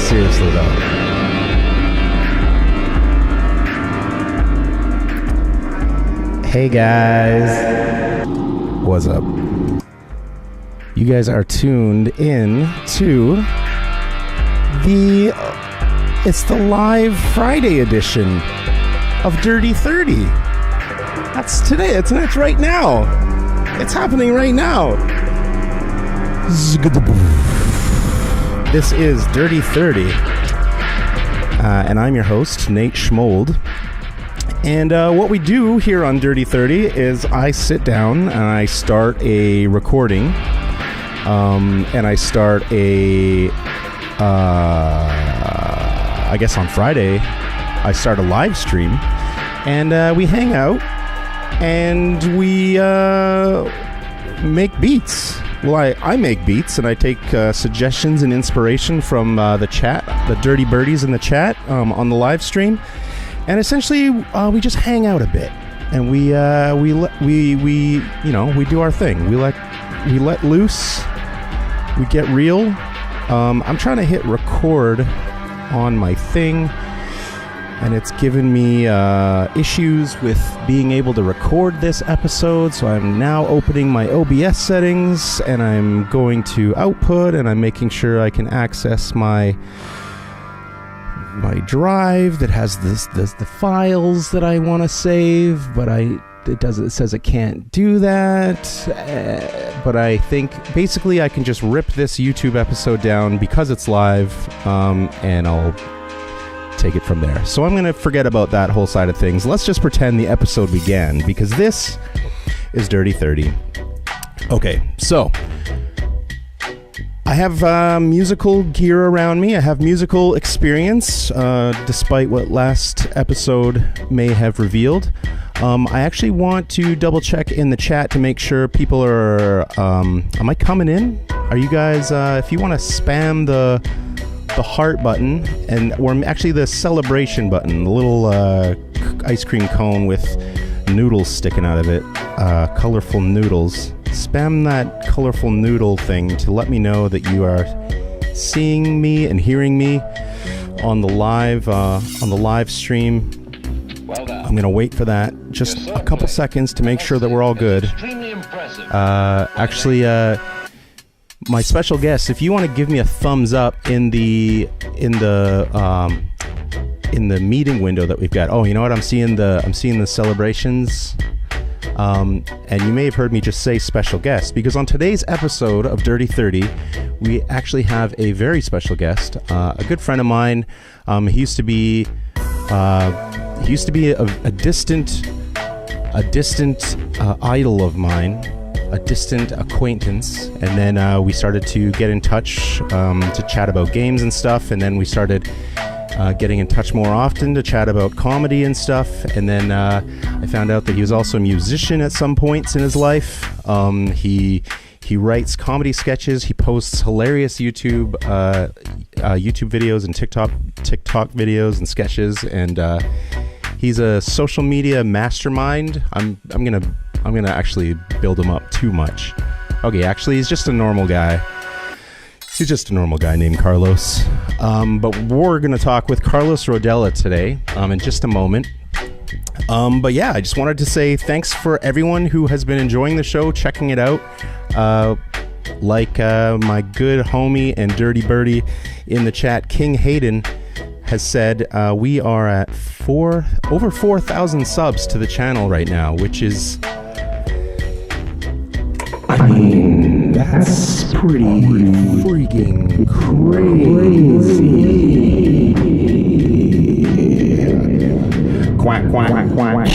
seriously though. Hey guys, what's up? You guys are tuned in to it's the live Friday edition of DrtyThrty. That's today. It's right now. It's happening right now. This is DrtyThrty, and I'm your host, Nate Schmold. And what we do here on DrtyThrty is I sit down and I start a recording, and I start I guess on Friday, I start a live stream, and we hang out, and we make beats. Well, I make beats, and I take suggestions and inspiration from the chat, the dirty birdies in the chat on the live stream. And essentially, we just hang out a bit, and we do our thing. We let loose. We get real. I'm trying to hit record on my thing, and it's given me issues with being able to record this episode. So I'm now opening my OBS settings, and I'm going to output, and I'm making sure I can access my drive that has the files that I want to save, but it says it can't do that. But I think basically I can just rip this YouTube episode down because it's live, and I'll take it from there. So I'm going to forget about that whole side of things. Let's just pretend the episode began, because this is DrtyThrty. Okay, so I have musical gear around me. I have musical experience, despite what last episode may have revealed. I actually want to double check in the chat to make sure people are... am I coming in? Are you guys... if you want to spam the heart button, or actually the celebration button, the little ice cream cone with noodles sticking out of it, colorful noodles. Spam that colorful noodle thing to let me know that you are seeing me and hearing me on the live stream. Well done. I'm gonna wait for that just a couple seconds to make sure that we're all good. Actually, my special guest, if you want to give me a thumbs up in the meeting window that we've got. Oh, you know what? I'm seeing the celebrations. And you may have heard me just say special guest, because on today's episode of DrtyThrty, we actually have a very special guest, a good friend of mine. He used to be a distant idol of mine, a distant acquaintance, and then we started to get in touch to chat about games and stuff, and then we started getting in touch more often to chat about comedy and stuff. And then I found out that he was also a musician at some points in his life. He writes comedy sketches. He posts hilarious YouTube videos and TikTok videos and sketches. And he's a social media mastermind. I'm gonna actually build him up too much. Okay, actually, he's just a normal guy. He's just a normal guy named Carlos. But we're going to talk with Carlos Rodela today in just a moment. But yeah, I just wanted to say thanks for everyone who has been enjoying the show, checking it out. My good homie and dirty birdie in the chat, King Hayden, has said we are at over 4,000 subs to the channel right now, which is... I mean, that's pretty freaking crazy. Quack, quack, quack, quack, quack.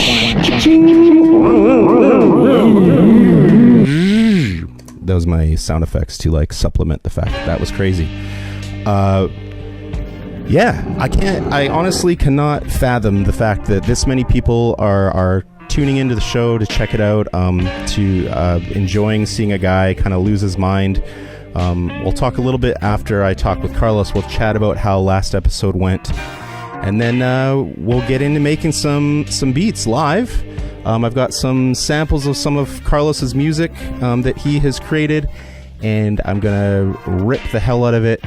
Those are my sound effects to supplement the fact that was crazy. Yeah, I honestly cannot fathom the fact that this many people are tuning into the show to check it out, enjoying seeing a guy kind of lose his mind. We'll talk a little bit after I talk with Carlos. We'll chat about how last episode went, and then we'll get into making some beats live. I've got some samples of some of Carlos's music that he has created, and I'm gonna rip the hell out of it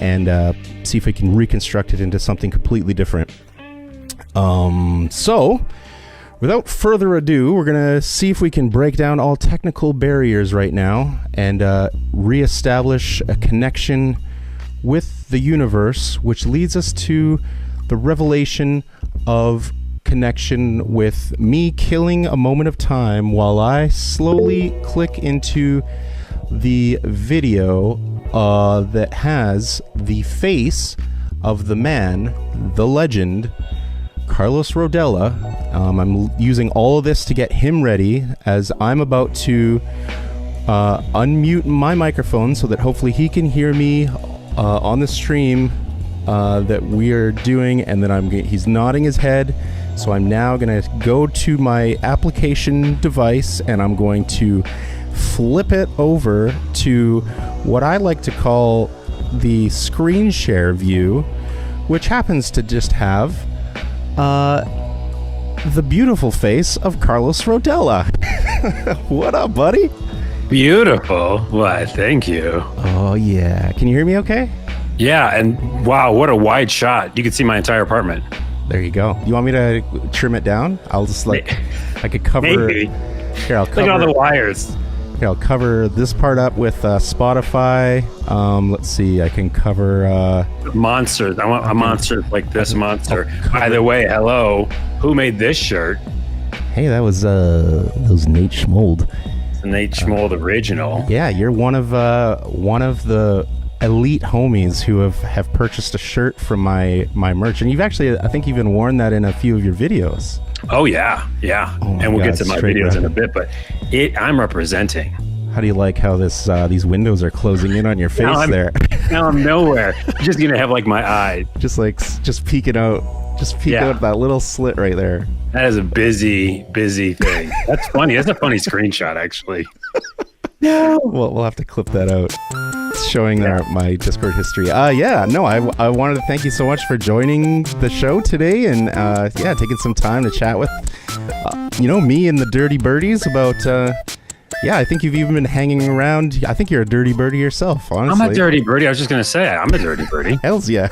and see if we can reconstruct it into something completely different. So, without further ado, we're going to see if we can break down all technical barriers right now and reestablish a connection with the universe, which leads us to the revelation of connection with me killing a moment of time while I slowly click into the video that has the face of the man, the legend, Carlos Rodela. I'm using all of this to get him ready as I'm about to unmute my microphone so that hopefully he can hear me on the stream that we are doing, and then he's nodding his head. So I'm now going to go to my application device and I'm going to flip it over to what I like to call the screen share view, which happens to just have the beautiful face of Carlos Rodela. What up, buddy? Beautiful. Why, thank you. Oh, yeah. Can you hear me okay? Yeah, and wow, what a wide shot. You can see my entire apartment. There you go. You want me to trim it down? I'll just I could cover. Maybe. Here, I'll cover. Look at all the wires. Here, I'll cover this part up with Spotify. Let's see. I can cover monsters. I want a monster like this monster. By the way, hello. Who made this shirt? Hey, that was Nate Schmold. The Nate Schmold original. Yeah, you're one of the elite homies who have purchased a shirt from my merch, and you've actually, I think, even worn that in a few of your videos. Oh yeah. Oh and we'll get to my videos in a bit, but I'm representing. How do you like how these windows are closing in on your face there? Now I'm nowhere. I'm just gonna have like my eye, just peeking out, out that little slit right there. That is a busy thing. That's funny. That's a funny screenshot, actually. Well, we'll have to clip that out. It's showing my Discord history. I wanted to thank you so much for joining the show today and taking some time to chat with me and the Dirty Birdies about I think you've even been hanging around. I think you're a dirty birdie yourself, honestly. I'm a dirty birdie. I was just gonna say I'm a dirty birdie. Hells yeah.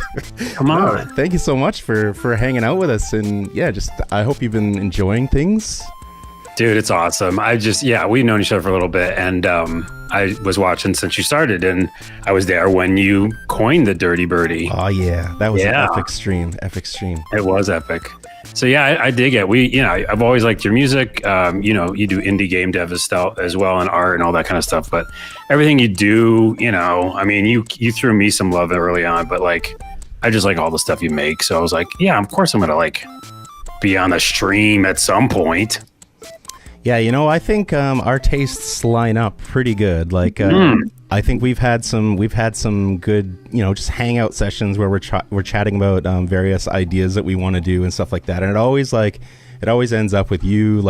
Come on. No, thank you so much for hanging out with us, and I hope you've been enjoying things. Dude, it's awesome. We've known each other for a little bit, and I was watching since you started, and I was there when you coined the Dirty Birdie. Oh yeah, that was an epic stream. It was epic. So I dig it. I've always liked your music. You do indie game dev as well, and art and all that kind of stuff. But everything you do, you threw me some love early on, but I just like all the stuff you make. So I was like, yeah, of course I'm gonna be on the stream at some point. Yeah, I think our tastes line up pretty good. I think we've had some good, just hangout sessions where we're chatting about various ideas that we want to do and stuff like that. And it always ends up with you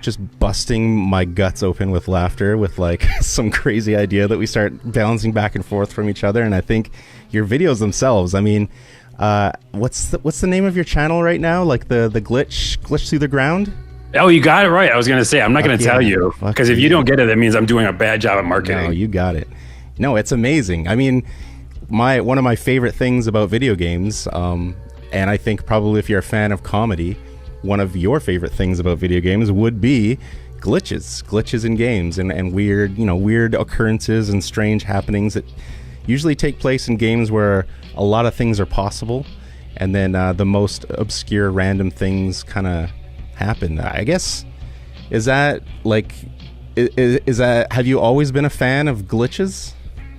just busting my guts open with laughter with some crazy idea that we start bouncing back and forth from each other. And I think your videos themselves, what's the name of your channel right now? The glitch through the ground? Oh, you got it right. I was going to say, I'm not going to tell you, because if you don't get it, that means I'm doing a bad job at marketing. No, you got it. No, it's amazing. One of my favorite things about video games, and I think probably if you're a fan of comedy, one of your favorite things about video games would be glitches in games and weird occurrences and strange happenings that usually take place in games where a lot of things are possible, and then the most obscure random things kind of happen. I guess is that have you always been a fan of glitches?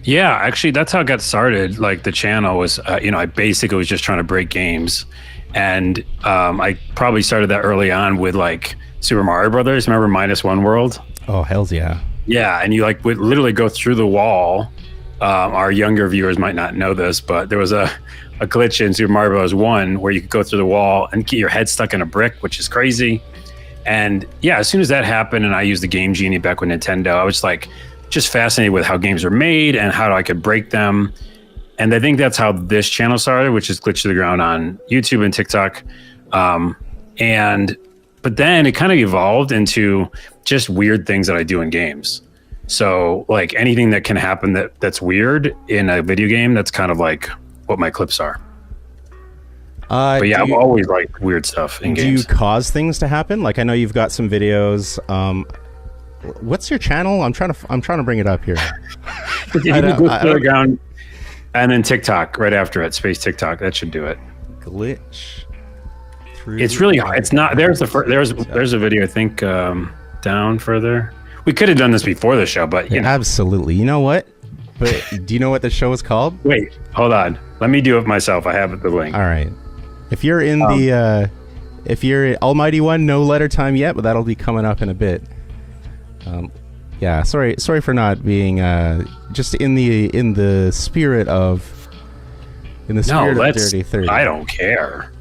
Yeah, actually that's how it got started. The channel was I basically was just trying to break games, and I probably started that early on with Super Mario Brothers. Remember -1 World? Oh, hells yeah. Yeah, and you would literally go through the wall. Our younger viewers might not know this, but there was a glitch in Super Mario Bros. 1 where you could go through the wall and get your head stuck in a brick, which is crazy. And yeah, as soon as that happened and I used the Game Genie back with Nintendo, I was just fascinated with how games are made and how I could break them. And I think that's how this channel started, which is Glitch to the Ground on YouTube and TikTok. But then it kind of evolved into just weird things that I do in games. So like anything that can happen that's weird in a video game, that's kind of like what my clips are. But yeah, I've always liked weird stuff in games. Do you cause things to happen? Like I know you've got some videos. What's your channel? I'm trying to bring it up here. Ground, and then TikTok right after it. Space TikTok. That should do it. Glitch. It's really hard. It's not. There's a video. I think down further. We could have done this before the show, but you know. Absolutely. You know what? But do you know what the show is called? Wait, hold on. Let me do it myself. I have the link. All right. If you're in if you're Almighty One, no letter time yet, but that'll be coming up in a bit. Yeah, sorry for not being just in the spirit of DrtyThrty. I don't care.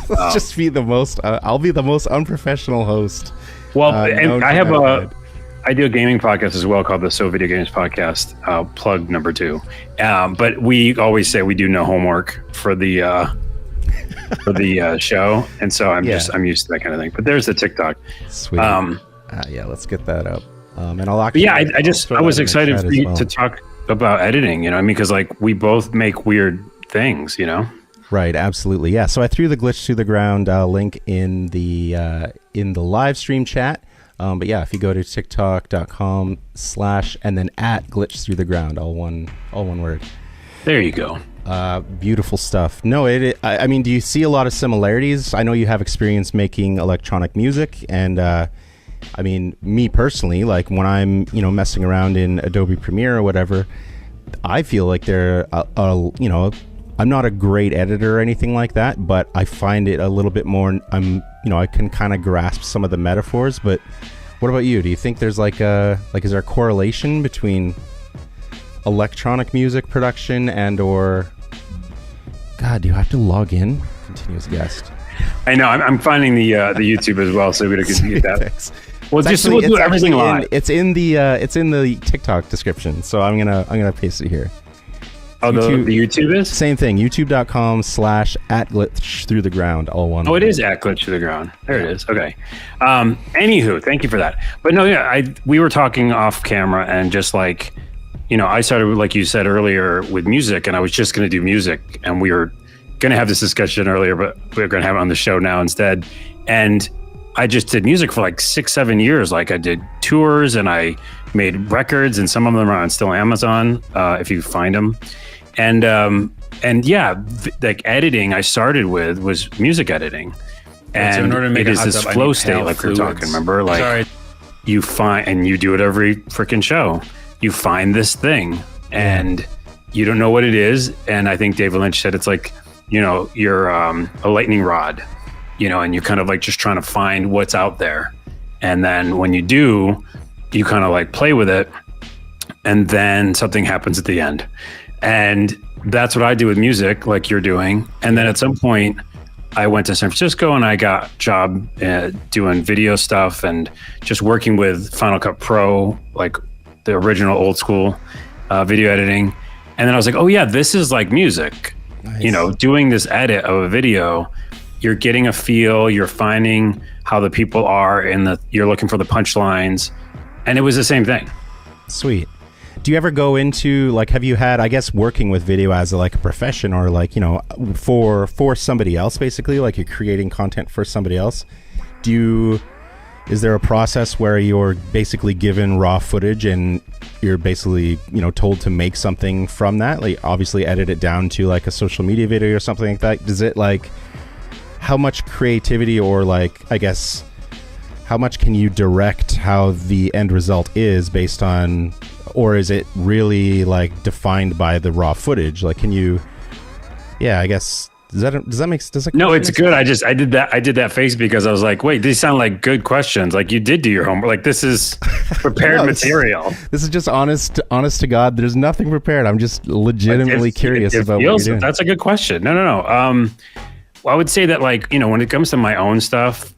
Let's just be the most. I'll be the most unprofessional host. Well, I do a gaming podcast as well called the So Video Games Podcast. Plug number 2. But we always say we do no homework for the show, and so I'm used to that kind of thing. But there's the TikTok. Sweet. Yeah, let's get that up. And I'll actually. Yeah, I was excited for you to talk about editing. You know, I mean, because like we both make weird things. You know. Right. Absolutely. Yeah. So I threw the Glitch to the Ground link in the live stream chat. But yeah, if you go to tiktok.com/ and then @glitchthroughtheground, all one word. There you go. Beautiful stuff. No, I mean, do you see a lot of similarities? I know you have experience making electronic music, and I mean, me personally, like when I'm messing around in Adobe Premiere or whatever, I feel like I'm not a great editor or anything like that, but I find it a little bit more. I can kind of grasp some of the metaphors. But what about you? Do you think there's is there a correlation between electronic music production and/or? God, do you have to log in? Continuous guest. I know. I'm finding the YouTube as well, so we can get that. Thanks. Well, we'll do everything live. It's in the TikTok description, so I'm gonna paste it here. Oh, the YouTube is? Same thing. YouTube.com/ @glitchthroughtheground, all one. Oh, it is @glitchthroughtheground. There it is. Okay. Anywho, thank you for that. But no, yeah, we were talking off camera, and just like, I started, like you said earlier, with music, and I was just going to do music, and we were going to have this discussion earlier, but we're going to have it on the show now instead. And I just did music for like 6-7 years. Like I did tours, and I made records, and some of them are on still Amazon, if you find them. And yeah, like editing I started with was music editing. And so in order to make it is this flow state like we're talking, remember? Like you find, and you do it every freaking show. You find this thing and you don't know what it is. And I think David Lynch said it's like, you're a lightning rod, and you're kind of like just trying to find what's out there. And then when you do, you kind of like play with it, and then something happens at the end. And that's what I do with music, like you're doing. And then at some point I went to San Francisco, and I got a job doing video stuff and just working with Final Cut Pro, like the original old school video editing. And then I was like, oh yeah, this is like music. Nice. Doing this edit of a video, you're getting a feel, you're finding how the people are, you're looking for the punchlines. And it was the same thing. Sweet. Do you ever go into, like, have you had, I guess, working with video as a profession, or for somebody else, basically, like you're creating content for somebody else? Is there a process where you're basically given raw footage and you're basically, told to make something from that? Like, obviously edit it down to like a social media video or something like that. Does it how much creativity, or I guess, how much can you direct how the end result is based on, or is it really defined by the raw footage? Can you, I guess, does that make sense? No, it's good. I did that face because I was like, wait, these sound like good questions. Like you did do your homework. Like this is prepared material. This is just honest to God. There's nothing prepared. I'm just legitimately curious about what you're doing. That's a good question. No. Well, I would say that when it comes to my own stuff,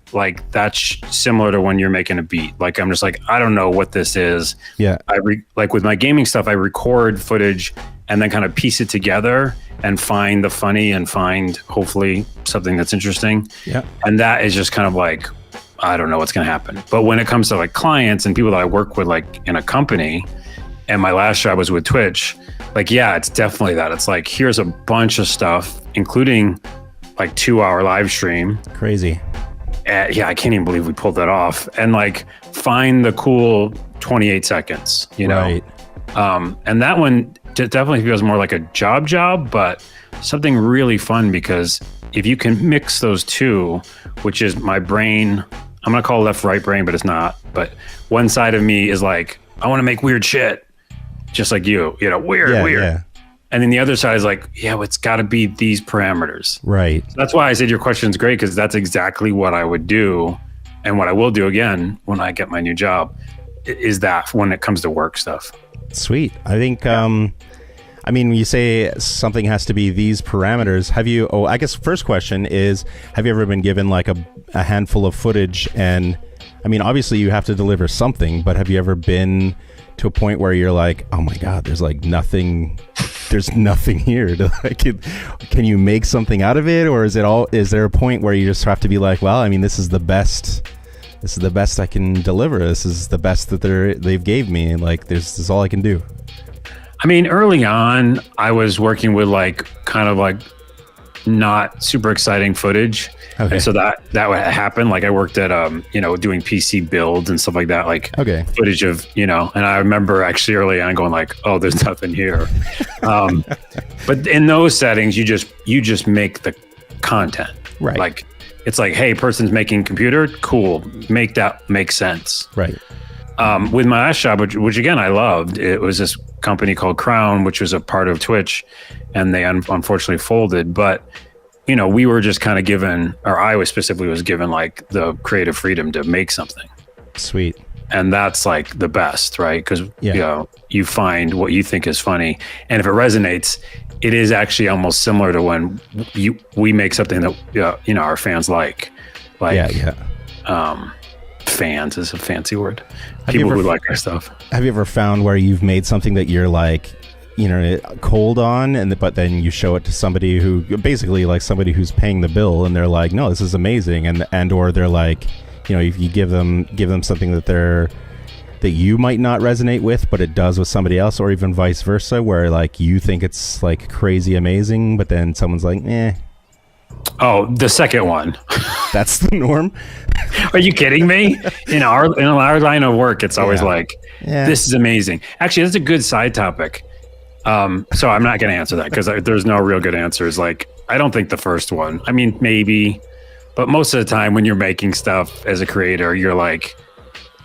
that's similar to when you're making a beat. I'm just I don't know what this is. Yeah. With my gaming stuff, I record footage and then kind of piece it together and find the funny and find hopefully something that's interesting. Yeah. And that is just kind of I don't know what's going to happen. But when it comes to like clients and people that I work with, like in a company, and my last job was with Twitch, like, yeah, it's definitely that. It's like, here's a bunch of stuff, including like 2-hour live stream. Crazy. Yeah, I can't even believe we pulled that off. And like, find the cool 28 seconds, you know? Right. And that one definitely feels more like a job, but something really fun, because if you can mix those two, which is my brain, I'm gonna call it left right brain, but it's not. But one side of me is like, I want to make weird shit, just like you know, weird. Yeah. And then the other side is like, yeah, well, it's got to be these parameters. Right. So that's why I said your question is great, because that's exactly what I would do, and what I will do again when I get my new job, is that when it comes to work stuff. Sweet. I think. I mean, when you say something has to be these parameters, I guess first question is, have you ever been given like a handful of footage? And I mean, obviously you have to deliver something, but have you ever been to a point where you're like, oh my God, there's nothing here. Can you make something out of it? Or is there a point where you just have to be like, well, I mean, this is the best I can deliver. This is the best that they've gave me. And like, this is all I can do. I mean, early on, I was working with like kind of like not super exciting footage. Okay. And so that would happen. Like I worked at, doing PC builds and stuff like that, like footage of, and I remember actually early on going like, oh, there's nothing here. But in those settings, you just make the content. Right. Like, it's like, hey, person's making computer, cool. Make that make sense. Right. With my last job, which again, I loved, it was this company called Crown, which was a part of Twitch, and they unfortunately folded. But, we were just kind of given, or I was given like the creative freedom to make something. Sweet. And that's like the best, right? Because, you find what you think is funny. And if it resonates, it is actually almost similar to when we make something that, our fans like. Fans is a fancy word. People who like our stuff. Have you ever found where you've made something that you're like, cold on, but then you show it to somebody who basically like somebody who's paying the bill, and they're like, no, this is amazing, and or they're like, if you give them something that you might not resonate with, but it does with somebody else, or even vice versa, where like you think it's like crazy amazing, but then someone's like, eh. Oh, the second one. That's the norm. Are you kidding me? In our line of work, it's always this is amazing. Actually, that's a good side topic. So I'm not going to answer that because there's no real good answers. Like, I don't think the first one. I mean, maybe, but most of the time when you're making stuff as a creator, you're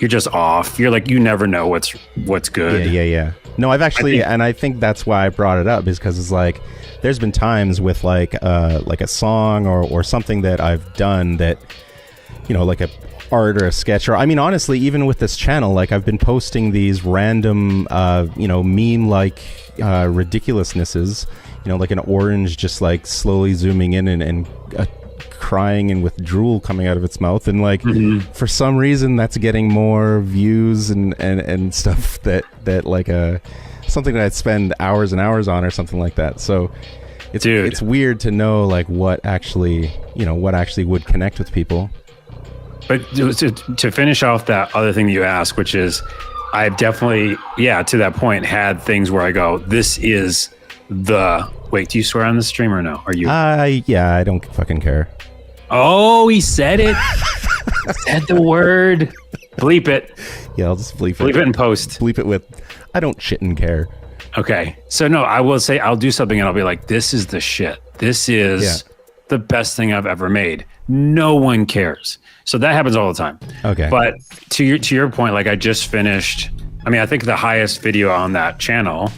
just off. You're like, you never know what's good. Yeah. No, I've actually, and I think that's why I brought it up, is because it's like, there's been times with like a song or something that I've done that, like a art or a sketch, or I mean, honestly, even with this channel, like I've been posting these random, meme like ridiculousnesses, like an orange just like slowly zooming in and crying and with drool coming out of its mouth, and like for some reason that's getting more views and stuff that like something that I'd spend hours and hours on or something like that. So it's weird to know like what actually would connect with people. But to finish off that other thing that you asked, which is, I've definitely, to that point, had things where I go, this is the... Wait, do you swear on the stream or no? Are you? I don't fucking care. Oh, he said it. Said the word. Bleep it. Yeah, I'll just bleep it. Bleep it in post. Bleep it with, I don't shit and care. Okay. So no, I will say I'll do something and I'll be like, this is the shit. This is the best thing I've ever made. No one cares. So that happens all the time. Okay. But to your point, like I just finished, I think the highest video on that channel,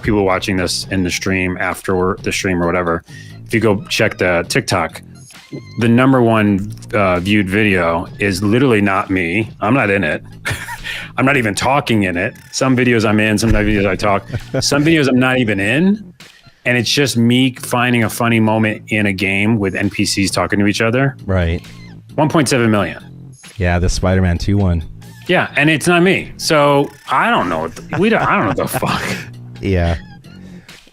people watching this in the stream after the stream or whatever, if you go check the TikTok, the number one viewed video is literally not me. I'm not in it. I'm not even talking in it. Some videos I'm in, some videos I talk. Some videos I'm not even in. And it's just me finding a funny moment in a game with NPCs talking to each other. Right. 1.7 million. Yeah, the Spider-Man 2 one. Yeah, and it's not me. So I don't know. I don't know what the fuck. Yeah.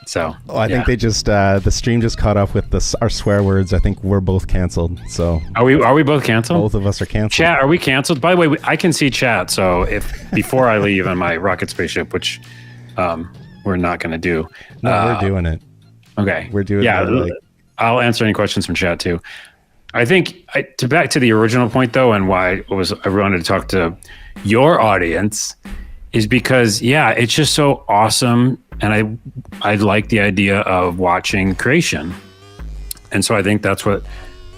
So I think they just the stream just caught up with our swear words. I think we're both canceled. So are we both canceled? Both of us are canceled. Chat, are we canceled? By the way, I can see chat. So if before I leave on my rocket spaceship, which we're not going to do. No, we're doing it. Okay, we're doing. Yeah, I'll answer any questions from chat too. I think back to the original point though, and why I wanted to talk to your audience is because it's just so awesome, and I like the idea of watching creation, and so I think that's what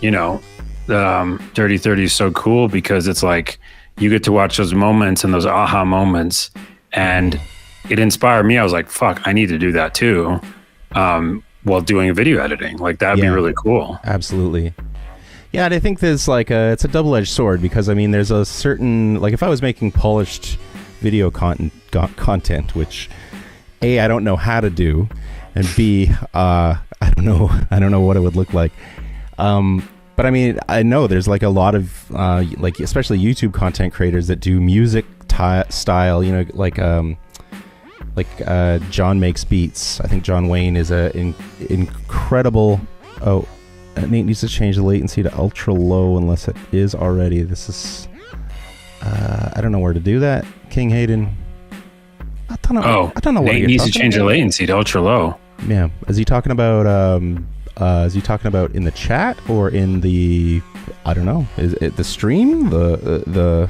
DrtyThrty is so cool, because it's like you get to watch those moments and those aha moments, and it inspired me. I was like, fuck, I need to do that too, while doing video editing. Like that'd be really cool. Absolutely. Yeah, and I think there's it's a double-edged sword, because I mean there's a certain, like if I was making polished video content, which A, I don't know how to do, and B, I don't know what it would look like. But I mean, I know there's like a lot of especially YouTube content creators that do music style, John Makes Beats. I think John Wayne is an incredible. Oh, Nate needs to change the latency to ultra low, unless it is already. This is I don't know where to do that. King Hayden. I don't know. What Nate needs to change the latency to ultra low. Yeah. Is he talking about in the chat or in the, I don't know, is it the stream? The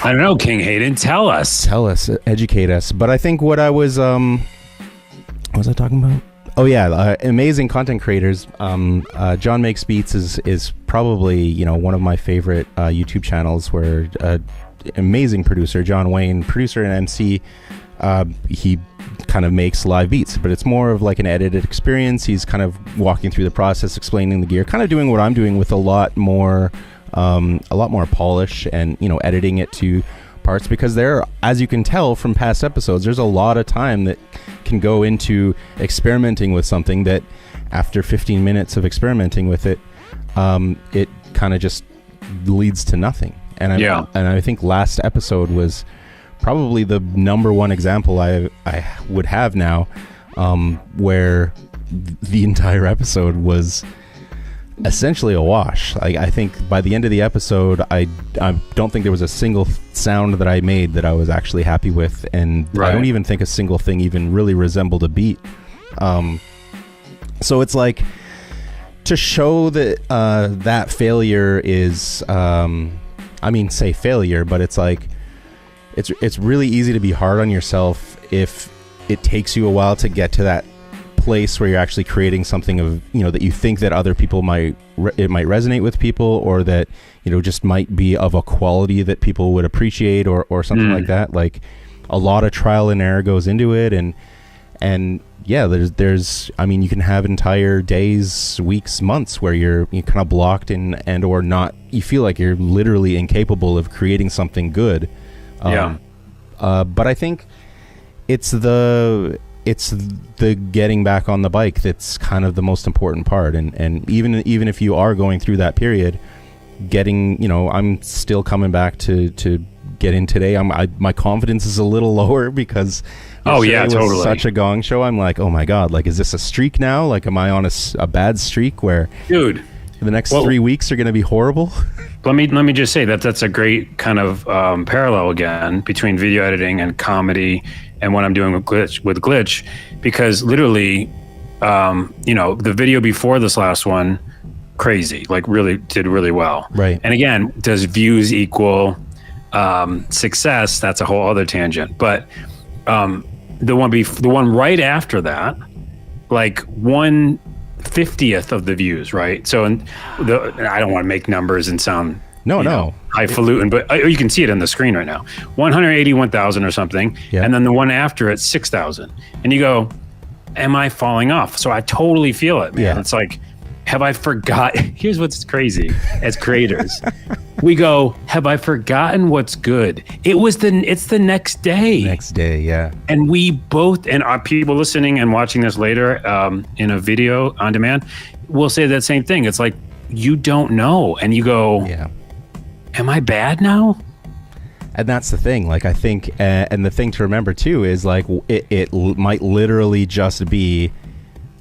I don't know, King Hayden, tell us, educate us. But I think what I was what was I talking about? Oh yeah, amazing content creators. John Makes Beats is probably one of my favorite YouTube channels, where amazing producer John Wayne, producer and MC. He kind of makes live beats, but it's more of like an edited experience. He's kind of walking through the process, explaining the gear, kind of doing what I'm doing with a lot more polish, and editing it to parts, because there, as you can tell from past episodes, there's a lot of time that can go into experimenting with something that after 15 minutes of experimenting with it, it kind of just leads to nothing. And I think last episode was probably the number one example I would have now, where the entire episode was essentially a wash. I think by the end of the episode, I don't think there was a single sound that I made that I was actually happy with, and I don't even think a single thing even really resembled a beat. So it's like, to show that that failure is, say failure, but it's like, it's really easy to be hard on yourself if it takes you a while to get to that place where you're actually creating something of that you think that other people might resonate with people, or that just might be of a quality that people would appreciate, or something like that. Like, a lot of trial and error goes into it, and yeah, there's you can have entire days, weeks, months where you're kind of blocked and or not, you feel like you're literally incapable of creating something good. But I think it's the getting back on the bike that's kind of the most important part, and even if you are going through that period, getting I'm still coming back to get in today. My confidence is a little lower, because it was such a gong show. I'm like, oh my god, like, is this a streak now? Like, am I on a bad streak where, dude, the next 3 weeks are going to be horrible? Let me just say that's a great kind of parallel again between video editing and comedy, and what I'm doing with Glitch, because literally, the video before this last one, crazy, like really did really well. Right. And again, does views equal success? That's a whole other tangent. But the one right after that, like 1/50th of the views, right? So, I don't want to make numbers and sound highfalutin, but you can see it on the screen right now. 181,000 or something, and then the one after it, 6,000, and you go, "Am I falling off?" So I totally feel it, man. Yeah. It's like, have I forgot? Here's what's crazy: as creators, we go, "Have I forgotten what's good?" It's the next day. Next day, yeah. And we both, and our people listening and watching this later in a video on demand, will say that same thing. It's like, you don't know, and you go, "Am I bad now?" And that's the thing. Like, I think, and the thing to remember too is like it might literally just be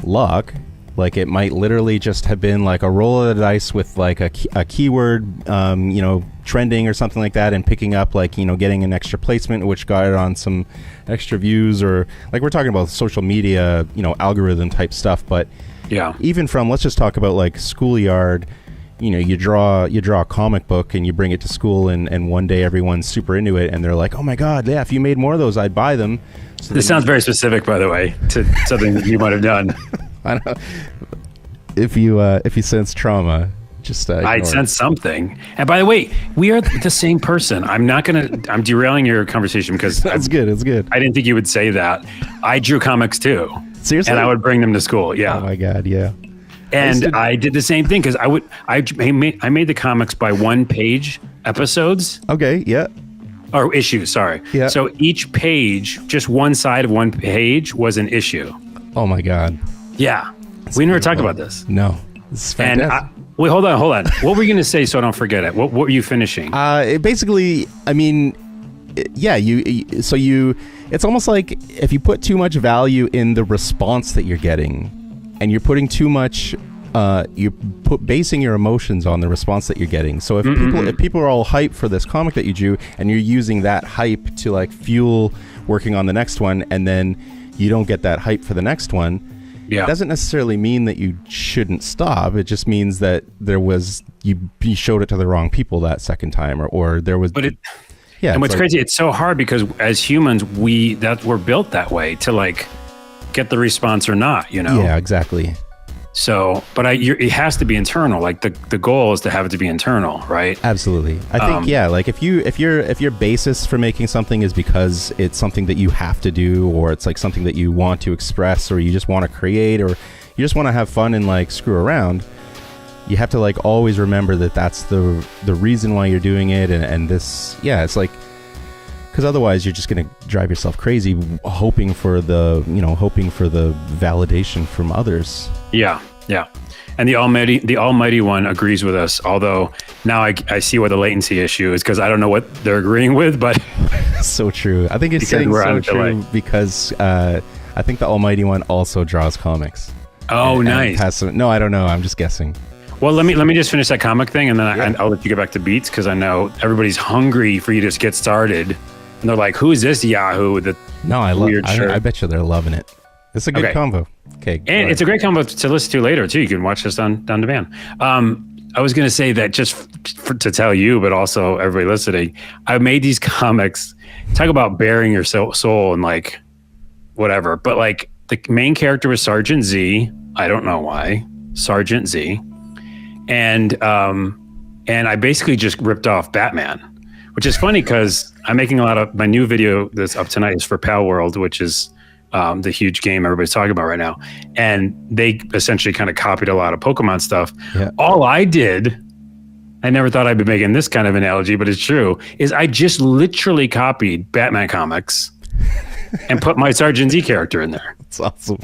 luck. Like, it might literally just have been like a roll of the dice with like a keyword, trending or something like that, and picking up like, getting an extra placement, which got it on some extra views, or like we're talking about social media, algorithm type stuff. But yeah, even from, let's just talk about like schoolyard. You draw a comic book and you bring it to school, and one day everyone's super into it and they're like, oh my god, yeah, if you made more of those, I'd buy them. So this sounds very specific, by the way, to something that you might have done. I don't know. If you sense trauma, just I sense something. And by the way, we are the same person. I'm derailing your conversation because it's good. I didn't think you would say that. I drew comics too. Seriously? And I would bring them to school. Yeah. Oh my god, yeah. And I did the same thing because I made the comics by 1-page episodes. Okay, yeah. Or issues, sorry. Yeah. So each page, just one side of one page was an issue. Oh my god. Yeah. We never talked about this. No. This is fantastic. Wait, hold on. What were you going to say so I don't forget it? What were you finishing? Basically, I mean, yeah, it's almost like if you put too much value in the response that you're getting, and you're putting too much, basing your emotions on the response that you're getting. So if people are all hyped for this comic that you drew, and you're using that hype to like fuel working on the next one, and then you don't get that hype for the next one, it doesn't necessarily mean that you shouldn't stop. It just means that you showed it to the wrong people that second time, or there was. But and what's crazy, it's so hard because as humans, we're built that way to like get the response or not, Yeah, exactly. So, but it has to be internal. Like the goal is to have it to be internal, right? Absolutely. I think like if your basis for making something is because it's something that you have to do, or it's like something that you want to express, or you just want to create, or you just want to have fun and like screw around, you have to like always remember that that's the reason why you're doing it, and this, it's like, because otherwise you're just going to drive yourself crazy hoping for the validation from others. Yeah. And the almighty one agrees with us, although now I see what the latency issue is, because I don't know what they're agreeing with, but so true. I think it's saying so true because I think the almighty one also draws comics. Oh, nice. No, I don't know. I'm just guessing. Well, let me just finish that comic thing, and then I'll let you get back to beats, because I know everybody's hungry for you to get started. And they're like, who is this Yahoo with the weird shirt? I bet you they're loving it. It's a good combo. Okay. And it's a great combo to listen to later, too. You can watch this on demand. I was going to say that just to tell you, but also everybody listening, I made these comics. Talk about bearing your soul and like whatever. But like the main character was Sergeant Z. I don't know why. Sergeant Z. And I basically just ripped off Batman. Which is funny because I'm making a lot of my new video that's up tonight is for Palworld, which is the huge game everybody's talking about right now. And they essentially kind of copied a lot of Pokemon stuff. Yeah. All I did, I never thought I'd be making this kind of analogy, but it's true, is I just literally copied Batman comics and put my Sergeant Z character in there. That's awesome.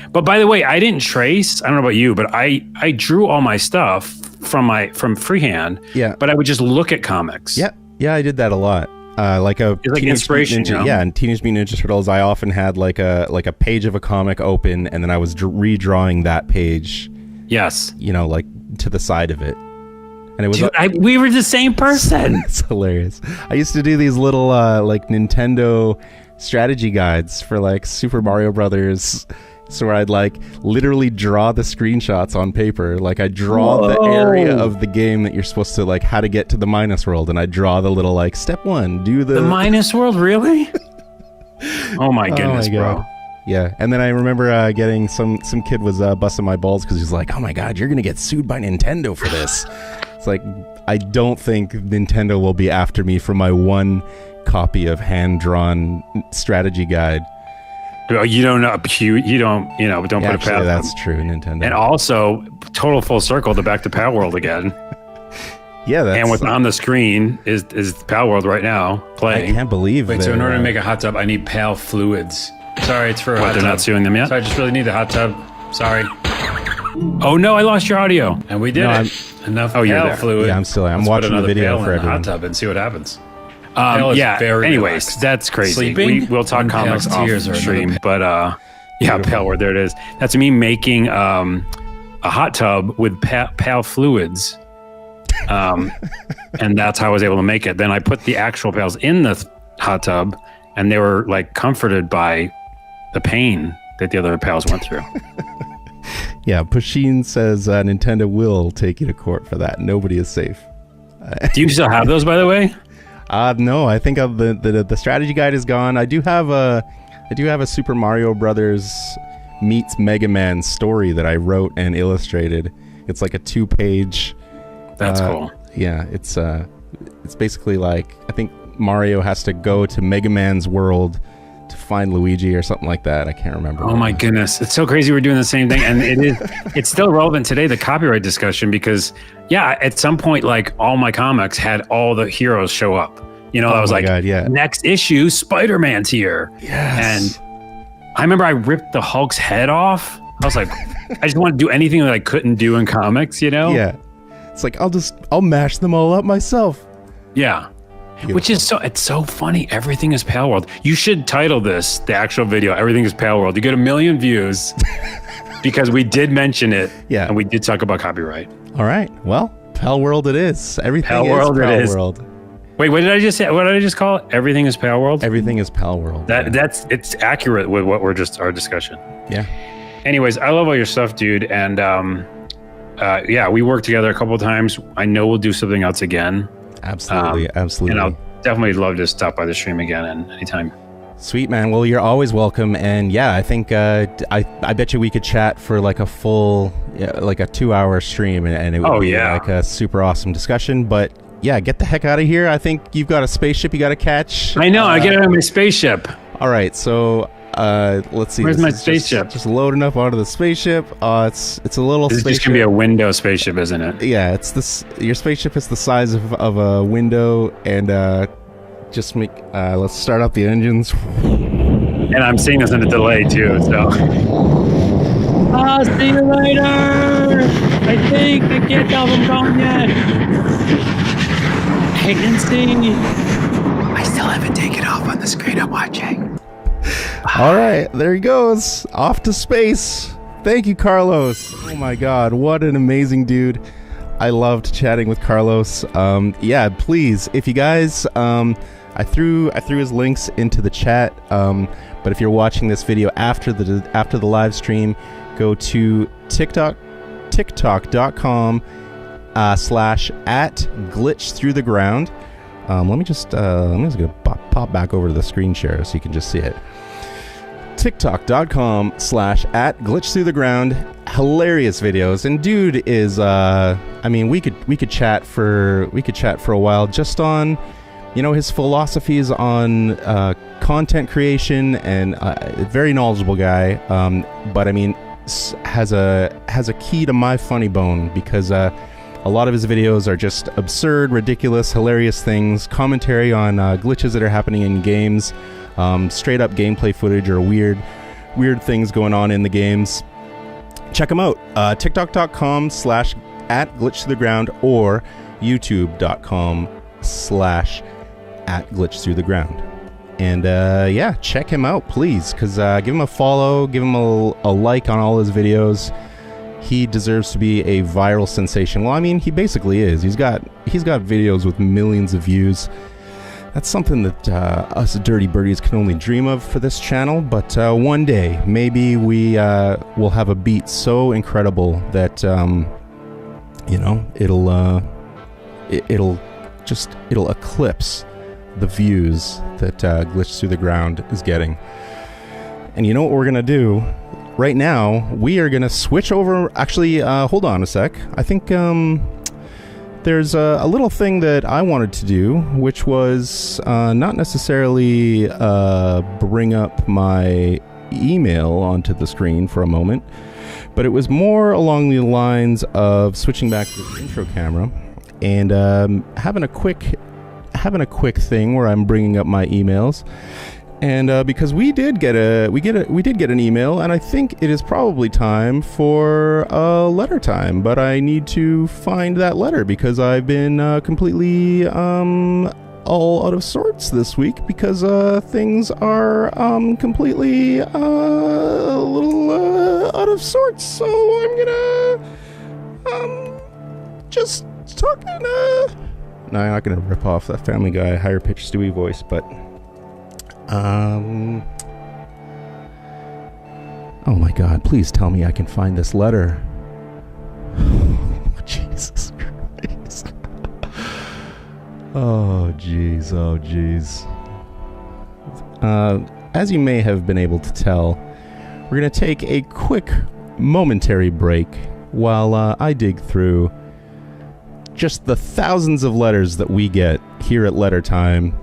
But by the way, I didn't trace, I don't know about you, but I drew all my stuff from freehand. Yeah. But I would just look at comics. Yeah, I did that a lot. Like inspiration, Ninja, yeah. And Teenage Mutant Ninja Turtles, I often had like a page of a comic open, and then I was redrawing that page. Yes. Like to the side of it. And it was. Dude, we were the same person. It's hilarious. I used to do these little like Nintendo strategy guides for like Super Mario Brothers. So where I'd like literally draw the screenshots on paper. Like I draw the area of the game that you're supposed to like how to get to the minus world, and I draw the little like step 1, do the minus world, really? Oh my goodness, bro. Yeah, and then I remember getting some kid was busting my balls because he's like, oh my god, you're gonna get sued by Nintendo for this. It's like, I don't think Nintendo will be after me for my one copy of hand-drawn strategy guide. You don't know. Don't put it past them. That's true, Nintendo. And also, total full circle to back to Palworld again. Yeah, and what's on the screen is Palworld right now playing. I can't believe. Wait, so in order to make a hot tub, I need Pal fluids. Sorry, it's for a hot tub. They're not suing them yet? So I just really need the hot tub. Sorry. Oh no, I lost your audio. And we did it. Enough Pal fluid. Yeah, I'm watching the video for everyone. Hot tub and see what happens. Pale is Yeah. very Anyways, relaxed. that's crazy. Sleeping? We'll talk One comics pale's off tears are stream, another but yeah, Palworld. There it is. That's me making a hot tub with pale fluids, and that's how I was able to make it. Then I put the actual pals in the hot tub, and they were like comforted by the pain that the other pals went through. Yeah, Pusheen says Nintendo will take you to court for that. Nobody is safe. Do you still have those, by the way? No, I think the strategy guide is gone. I do have a Super Mario Brothers meets Mega Man story that I wrote and illustrated. It's like a 2-page. That's cool. Yeah, it's basically like, I think Mario has to go to Mega Man's world to find Luigi or something like that. I can't remember. Oh my goodness, it's so crazy we're doing the same thing, and it's still relevant today, the copyright discussion, because yeah, at some point, like, all my comics had all the heroes show up. You know, I was like, God, yeah. Next issue, Spider-Man's here. Yes. And I remember I ripped the Hulk's head off. I was like, I just want to do anything that I couldn't do in comics, you know? Yeah. It's like, I'll mash them all up myself. Yeah. Beautiful. Which is it's so funny. Everything is Palworld. You should title this, the actual video, Everything is Palworld. You get 1 million views because we did mention it. Yeah. And we did talk about copyright. All right. Well, Palworld it is. Everything Palworld is it is. Palworld. Wait, what did I just say? What did I just call it? Everything is Palworld? Everything is Palworld. It's accurate with what we're just our discussion. Yeah. Anyways, I love all your stuff, dude. And yeah, we worked together a couple of times. I know we'll do something else again. Absolutely. Absolutely. And I'll definitely love to stop by the stream again and anytime. Sweet, man. Well, you're always welcome. And yeah, I think I bet you we could chat for like a full, like a 2-hour stream, and it would be like a super awesome discussion. But yeah, get the heck out of here. I think you've got a spaceship you got to catch. I know. I get out of my spaceship. All right. So let's see. Where's my spaceship? Just loading up onto the spaceship. It's a little This is spaceship. just going to be a window spaceship, isn't it? Yeah, it's this. Your spaceship is the size of a window, and just make. Let's start up the engines. And I'm seeing this in a delay too, so. I'll see you later. I think I can't tell if I'm gone yet. I can see. I still haven't taken off on the screen I'm watching. All right, there he goes, off to space. Thank you, Carlos. Oh my God, what an amazing dude. I loved chatting with Carlos. Yeah, please, if you guys, I threw his links into the chat. But if you're watching this video after the live stream, go to tiktok.com /@glitchthroughtheground. Let me just gonna pop back over to the screen share so you can just see it. tiktok.com /@glitchthroughtheground. Hilarious videos, and dude is I mean, we could chat for a while just on, you know, his philosophies on content creation, and a very knowledgeable guy, but I mean has a key to my funny bone, because a lot of his videos are just absurd, ridiculous, hilarious things, commentary on glitches that are happening in games, straight up gameplay footage or weird things going on in the games. Check him out. tiktok.com /@glitchthroughtheground or youtube.com /@glitchthroughtheground. And yeah, check him out, please, because give him a follow, give him a like on all his videos. He deserves to be a viral sensation. Well, I mean, he basically is. He's got videos with millions of views. That's something that us dirty birdies can only dream of for this channel. But one day, maybe we will have a beat so incredible that you know, it'll eclipse the views that Glitch Through the Ground is getting. And you know what we're gonna do? Right now, we are gonna switch over. Actually, hold on a sec. I think there's a little thing that I wanted to do, which was not necessarily bring up my email onto the screen for a moment, but it was more along the lines of switching back to the intro camera and having a quick thing where I'm bringing up my emails. And because we did get an email, and I think it is probably time for a letter time. But I need to find that letter because I've been completely all out of sorts this week because things are completely a little out of sorts. So I'm gonna just talking. No, I'm not gonna rip off that Family Guy higher pitched Stewie voice, but oh my God! Please tell me I can find this letter. Jesus Christ. Oh, jeez. Oh, jeez. As you may have been able to tell, we're going to take a quick momentary break while I dig through just the thousands of letters that we get here at Letter Time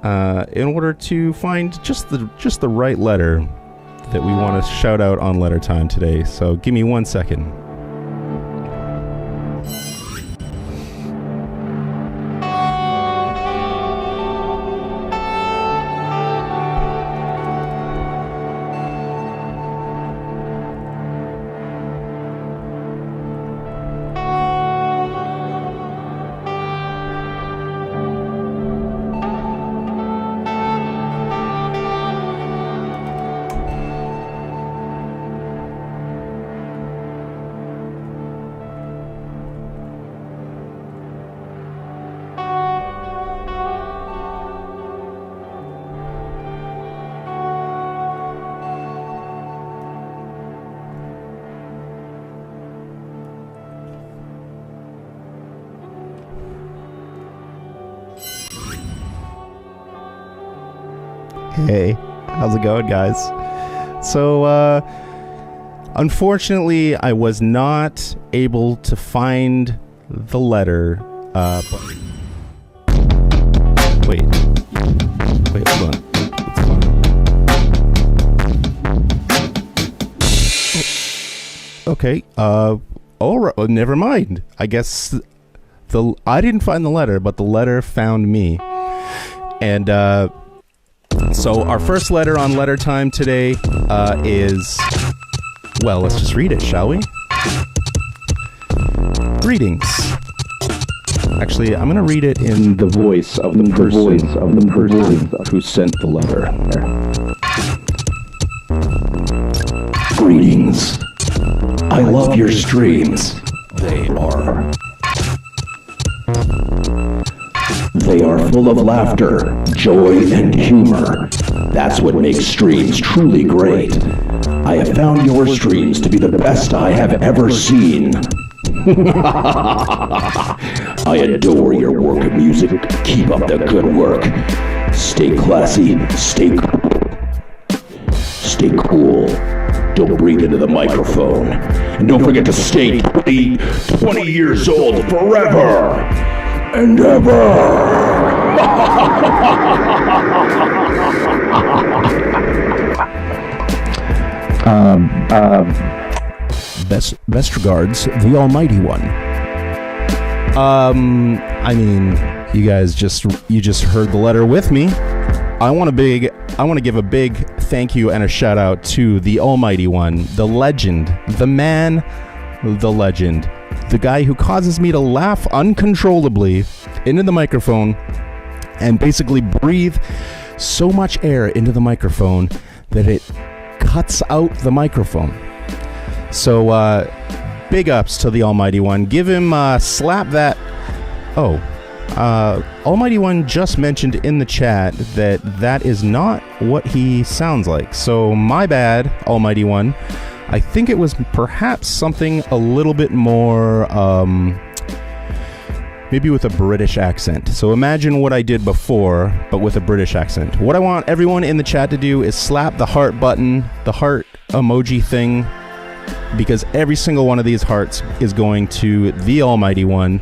in order to find just the right letter that we want to shout out on Letter Time today. So give me 1 second. Hey, how's it going, guys? So, unfortunately, I was not able to find the letter, but... Wait, hold on. Okay, alright, well, never mind. I guess I didn't find the letter, but the letter found me. And, so our first letter on Letter Time today is, well, let's just read it, shall we? Greetings. Actually, I'm going to read it in the voice of the person who sent the letter. Greetings. I love your streams. They are full of laughter, joy, and humor. That's what makes streams truly great. I have found your streams to be the best I have ever seen. I adore your work of music. Keep up the good work. Stay classy, stay cool. Don't breathe into the microphone. And don't forget to stay 20 years old forever and ever. Best regards, the Almighty One. I mean, you guys just heard the letter with me. I want to give a big thank you and a shout out to the Almighty One, the legend, the man, the legend, the guy who causes me to laugh uncontrollably into the microphone and basically breathe so much air into the microphone that it cuts out the microphone. So, big ups to the Almighty One. Give him, slap that. Oh, Almighty One just mentioned in the chat that is not what he sounds like. So, my bad, Almighty One. I think it was perhaps something a little bit more, maybe with a British accent. So imagine what I did before, but with a British accent. What I want everyone in the chat to do is slap the heart button, the heart emoji thing, because every single one of these hearts is going to the Almighty One.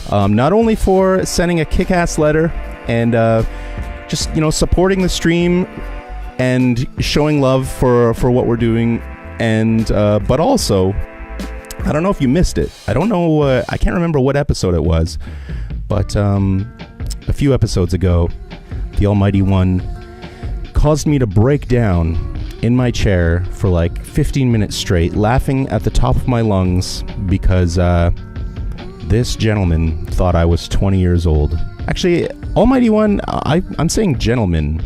Not only for sending a kick-ass letter and just, supporting the stream and showing love for what we're doing, and but also, I don't know if you missed it. I don't know. I can't remember what episode it was, but a few episodes ago, the Almighty One caused me to break down in my chair for like 15 minutes straight, laughing at the top of my lungs because this gentleman thought I was 20 years old. Actually, Almighty One, I'm saying gentleman.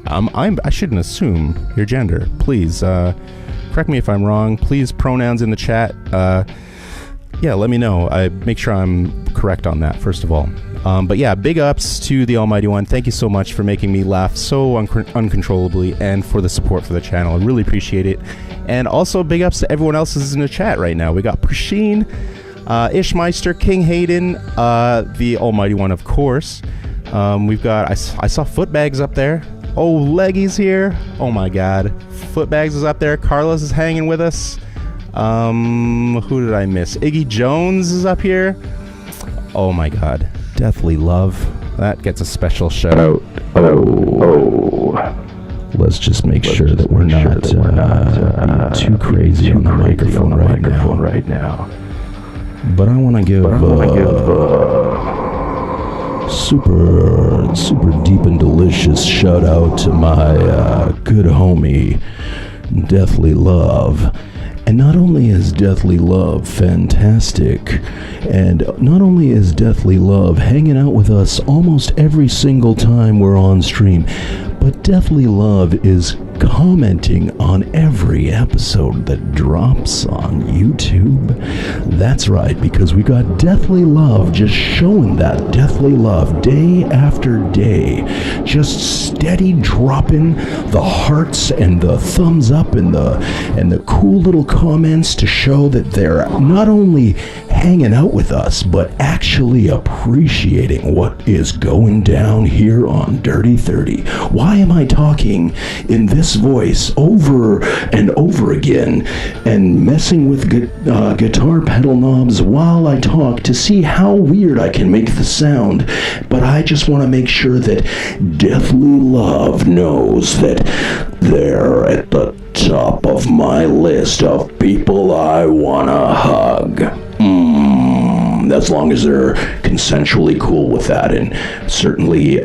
I shouldn't assume your gender. Please, correct me if I'm wrong. Please, pronouns in the chat. Yeah, let me know. I make sure I'm correct on that, first of all. But yeah, big ups to the Almighty One. Thank you so much for making me laugh so uncontrollably and for the support for the channel. I really appreciate it. And also big ups to everyone else who's in the chat right now. We got Prasheen, Ishmeister, King Hayden, the Almighty One, of course. We've got, I saw Footbags up there. Oh, Leggy's here. Oh my god. Footbags is up there. Carlos is hanging with us. Who did I miss? Iggy Jones is up here. Oh my god. Deathly Love. That gets a special shout out. Let's just make sure that we're not being too crazy on the microphone right now. But I want to give super deep and delicious shout out to my good homie Deathly Love. And not only is Deathly Love fantastic, and not only is Deathly Love hanging out with us almost every single time we're on stream, but Deathly Love is commenting on every episode that drops on YouTube. That's right, because we got Deathly Love just showing that Deathly Love day after day, just steady dropping the hearts and the thumbs up and the cool little comments to show that they're not only hanging out with us, but actually appreciating what is going down here on DrtyThrty. Why am I talking in this voice over and over again and messing with guitar pedal knobs while I talk to see how weird I can make the sound? But I just want to make sure that Deathly Love knows that they're at the top of my list of people I want to hug. As long as they're consensually cool with that, and certainly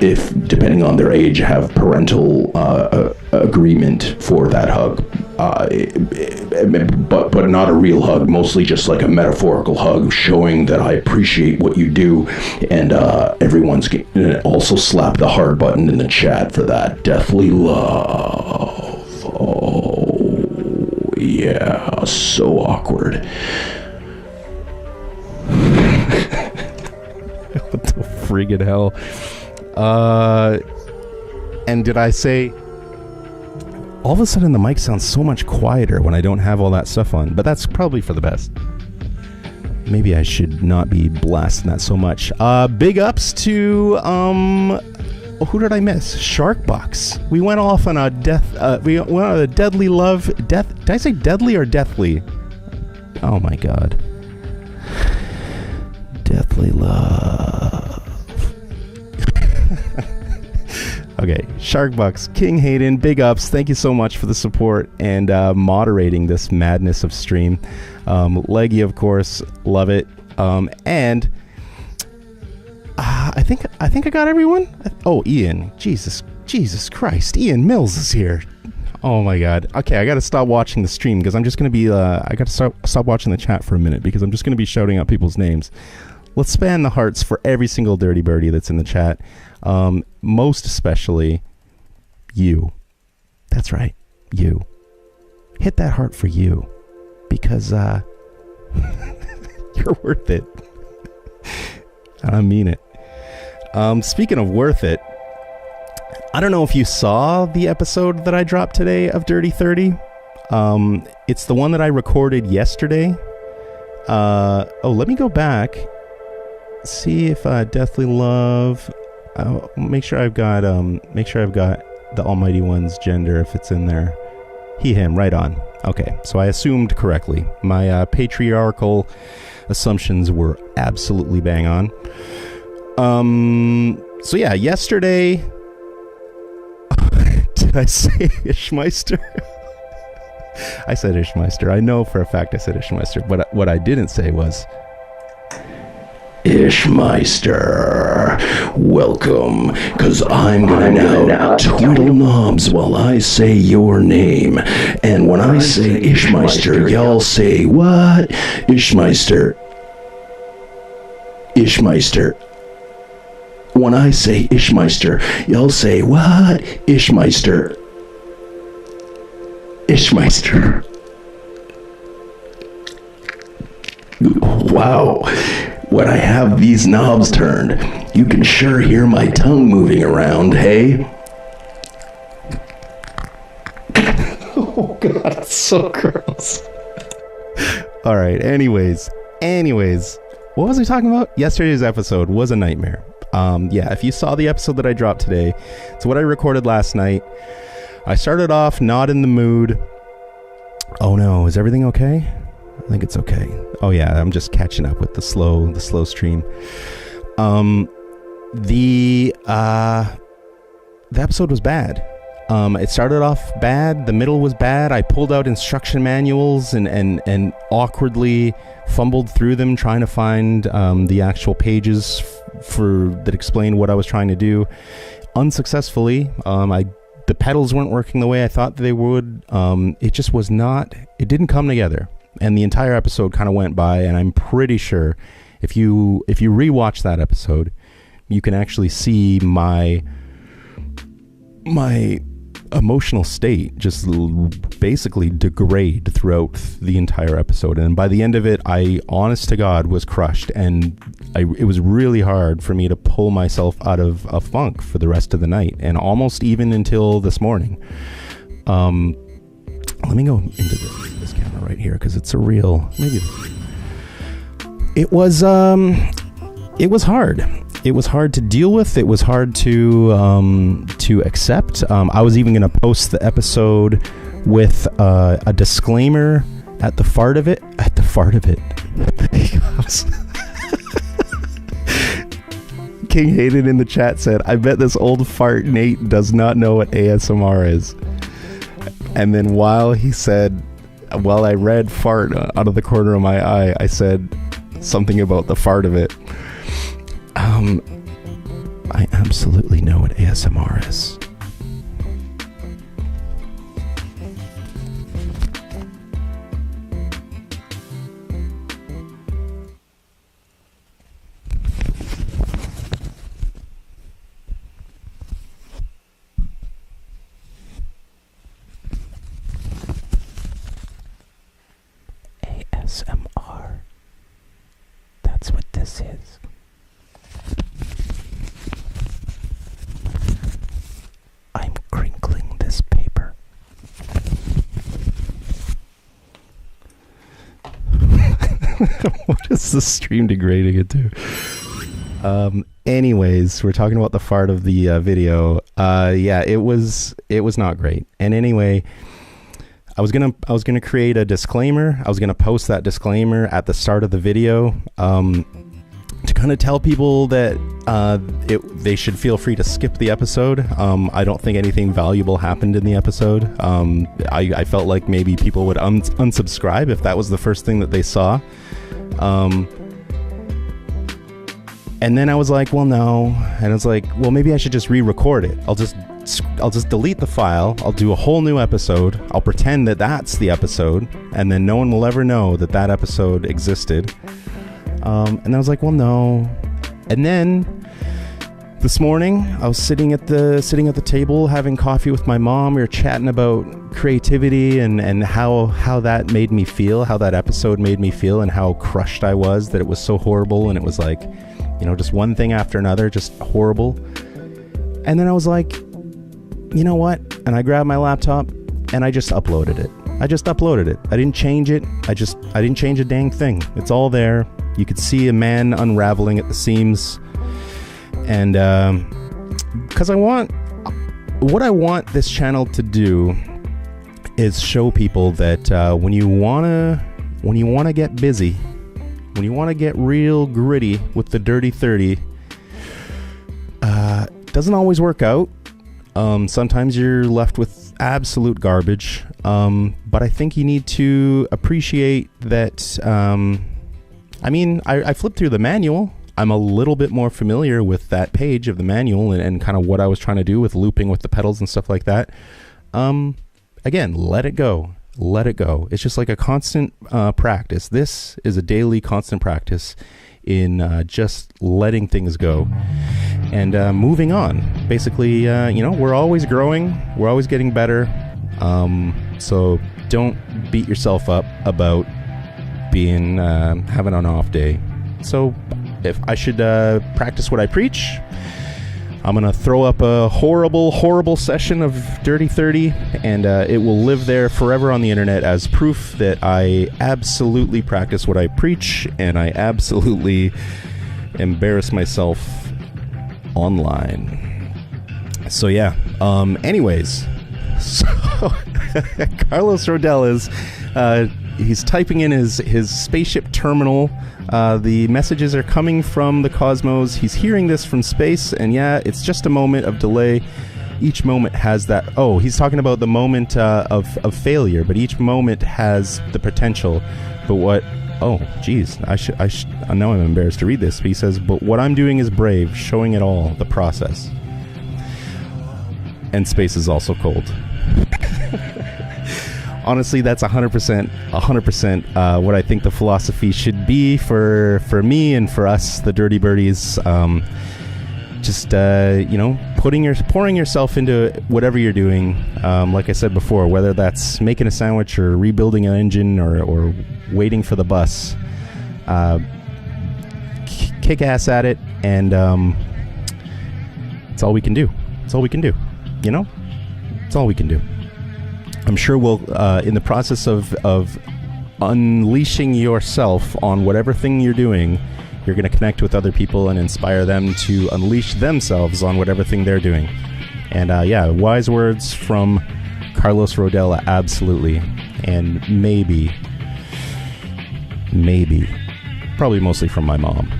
if, depending on their age, have parental agreement for that hug, but not a real hug, mostly just like a metaphorical hug showing that I appreciate what you do. And everyone's also slap the heart button in the chat for that. Deathly Love. Oh yeah, so awkward. What the friggin' hell? And did I say... All of a sudden the mic sounds so much quieter when I don't have all that stuff on, but that's probably for the best. Maybe I should not be blasting that so much. Big ups to... who did I miss? Sharkbox. We went off on a we went on a Deadly Love... Did I say deadly or deathly? Oh my god. Deathly Love. Okay, Sharkbucks, King Hayden, big ups. Thank you so much for the support and moderating this madness of stream. Leggy, of course, love it. And I think I got everyone. Oh, Ian, Jesus Christ, Ian Mills is here. Oh my god. Okay, I gotta stop watching the stream because I'm just gonna be. I gotta stop watching the chat for a minute because I'm just gonna be shouting out people's names. Let's spam the hearts for every single dirty birdie that's in the chat. Most especially you. That's right, you. Hit that heart for you because you're worth it. I mean it. Speaking of worth it, I don't know if you saw the episode that I dropped today of DrtyThrty. It's the one that I recorded yesterday. Let me go back. See if Deathly Love. Make sure I've got the Almighty One's gender if it's in there. He, him, right on. Okay, so I assumed correctly. My patriarchal assumptions were absolutely bang on. So yeah, yesterday. Did I say Ishmeister? I said Ishmeister. I know for a fact I said Ishmeister. But what I didn't say was Ishmeister. Welcome, because I'm gonna now twiddle knobs while I say your name. And when I say Ishmeister, y'all say what? Ishmeister. Ishmeister. When I say Ishmeister, you'll say, what? Ishmeister. Ishmeister. Wow. When I have these knobs turned, you can sure hear my tongue moving around, hey? Oh god, it's so gross. All right, anyways, what was I talking about? Yesterday's episode was a nightmare. Yeah, if you saw the episode that I dropped today, it's what I recorded last night. I started off not in the mood. Oh no, is everything okay? I think it's okay. Oh yeah, I'm just catching up with the slow stream. The episode was bad. It started off bad. The middle was bad. I pulled out instruction manuals and awkwardly fumbled through them trying to find the actual pages that explained what I was trying to do. Unsuccessfully. The pedals weren't working the way I thought they would. It just was not. It didn't come together. And the entire episode kind of went by. And I'm pretty sure if you rewatch that episode, you can actually see my emotional state just basically degrade throughout the entire episode. And by the end of it, I, honest to God, was crushed. And it was really hard for me to pull myself out of a funk for the rest of the night, and almost even until this morning. Let me go into this camera right here, because it's a real... Maybe it was hard. It was hard to deal with. It was hard to accept. I was even going to post the episode with a disclaimer at the fart of it. At the fart of it. King Hayden in the chat said, I bet this old fart Nate does not know what ASMR is. And then while I read fart out of the corner of my eye, I said something about the fart of it. I absolutely know what ASMR is. ASMR. That's what this is. I'm crinkling this paper. What is the stream degrading it to? Anyways, we're talking about the fart of the video. Yeah, it was not great. And anyway, I was gonna create a disclaimer. I was gonna post that disclaimer at the start of the video to kind of tell people that they should feel free to skip the episode. I don't think anything valuable happened in the episode. I felt like maybe people would unsubscribe if that was the first thing that they saw. And then I was like, well, no. And I was like, well, maybe I should just re-record it. I'll just delete the file. I'll do a whole new episode. I'll pretend that that's the episode, and then no one will ever know that that episode existed. And I was like, well, no. And then this morning, I was sitting at the table having coffee with my mom. We were chatting about creativity and how that made me feel, how that episode made me feel, and how crushed I was that it was so horrible. And it was like, just one thing after another, just horrible. And then I was like, you know what? And I grabbed my laptop and I just uploaded it. I didn't change it. I didn't change a dang thing. It's all there. You could see a man unraveling at the seams. And because what I want this channel to do is show people that when you wanna get busy, when you want to get real gritty with the DrtyThrty, it doesn't always work out. Sometimes you're left with absolute garbage. But I think you need to appreciate that. I flipped through the manual. I'm a little bit more familiar with that page of the manual and kind of what I was trying to do with looping with the pedals and stuff like that. Again, let it go. Let it go. It's just like a constant practice. This is a daily constant practice. in just letting things go and moving on. Basically, we're always growing, we're always getting better. So don't beat yourself up about being having an off day. So if I should practice what I preach, I'm going to throw up a horrible session of DrtyThrty, and it will live there forever on the internet as proof that I absolutely practice what I preach, and I absolutely embarrass myself online. So yeah, anyways, so Carlos Rodela's, he's typing in his spaceship terminal. The messages are coming from the cosmos. He's hearing this from space, and yeah, it's just a moment of delay. Each moment has that. Oh, he's talking about the moment of failure, but each moment has the potential. But what? Oh, geez, I know I'm embarrassed to read this. But he says, but what I'm doing is brave, showing it all, the process. And space is also cold. Honestly, that's 100% what I think the philosophy should be for me and for us, the Dirty Birdies. Pouring yourself into whatever you're doing. Like I said before, whether that's making a sandwich or rebuilding an engine or waiting for the bus, kick ass at it, and it's all we can do. It's all we can do. It's all we can do. I'm sure we'll, in the process of unleashing yourself on whatever thing you're doing, you're going to connect with other people and inspire them to unleash themselves on whatever thing they're doing. And wise words from Carlos Rodela, absolutely. And maybe, probably mostly from my mom.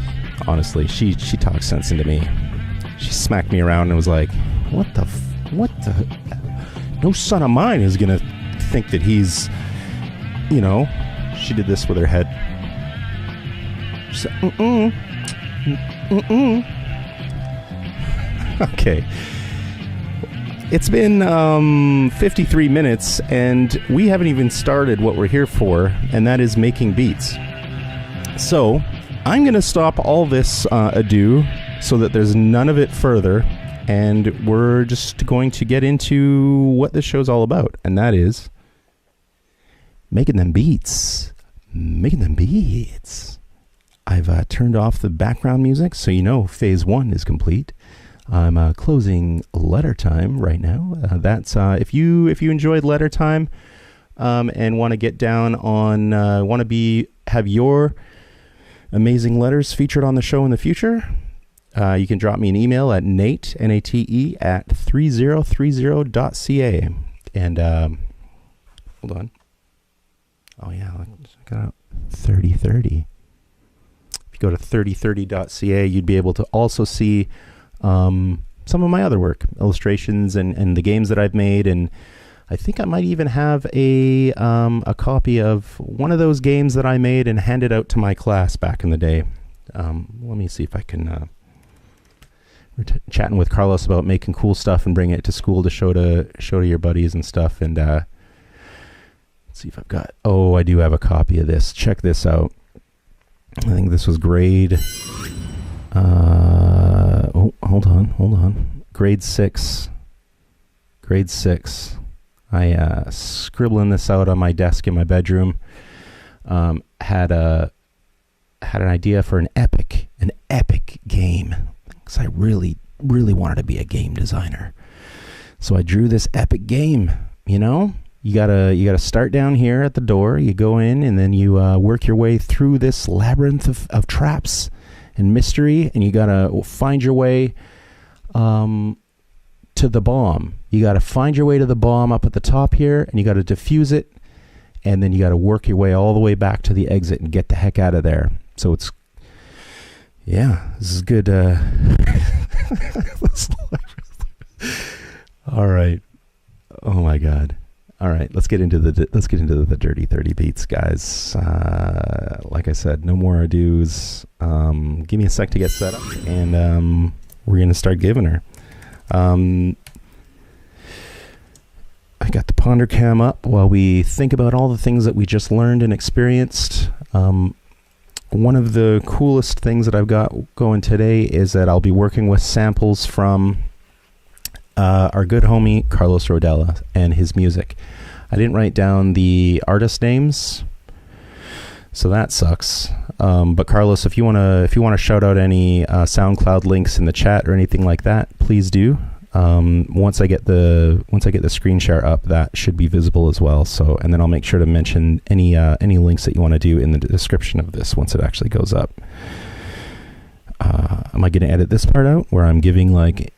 Honestly, she talks sense into me. She smacked me around and was like, what the no son of mine is gonna think that he's, she did this with her head. She said, Okay. It's been 53 minutes, and we haven't even started what we're here for, and that is making beats. So, I'm gonna stop all this ado so that there's none of it further. And we're just going to get into what this show's all about, and that is making them beats. I've turned off the background music, so phase 1 is complete. I'm closing letter time right now. That's if you enjoyed letter time and want to get down on have your amazing letters featured on the show in the future. You can drop me an email at Nate, N-A-T-E, at 3030.ca. And, hold on. Oh, yeah, I got 3030. If you go to 3030.ca, you'd be able to also see some of my other work, illustrations and the games that I've made. And I think I might even have a copy of one of those games that I made and handed out to my class back in the day. Let me see if I can... We're chatting with Carlos about making cool stuff and bringing it to school to show to your buddies and stuff. And let's see if I've got... Oh, I do have a copy of this. Check this out. I think this was grade... hold on. Grade 6. I scribbling this out on my desk in my bedroom. Had an idea for an epic game. Because I really wanted to be a game designer. So I drew this epic game. You gotta start down here at the door. You go in and then you work your way through this labyrinth of traps and mystery, and you gotta find your way to the bomb. You gotta find your way to the bomb up at the top here, and you gotta defuse it, and then you gotta work your way all the way back to the exit and get the heck out of there. So it's... Yeah, this is good. All right. Oh my God. All right, let's get into the DrtyThrty beats, guys. Like I said, no more ados. Give me a sec to get set up, and we're gonna start giving her. I got the Ponder Cam up while we think about all the things that we just learned and experienced. one of the coolest things that I've got going today is that I'll be working with samples from our good homie Carlos Rodela and his music. I didn't write down the artist names, so that sucks. But Carlos, if you wanna shout out any SoundCloud links in the chat or anything like that, please do. Once I get the screen share up, that should be visible as well. So, and then I'll make sure to mention any links that you want to do in the description of this once it actually goes up. Am I going to edit this part out where I'm giving like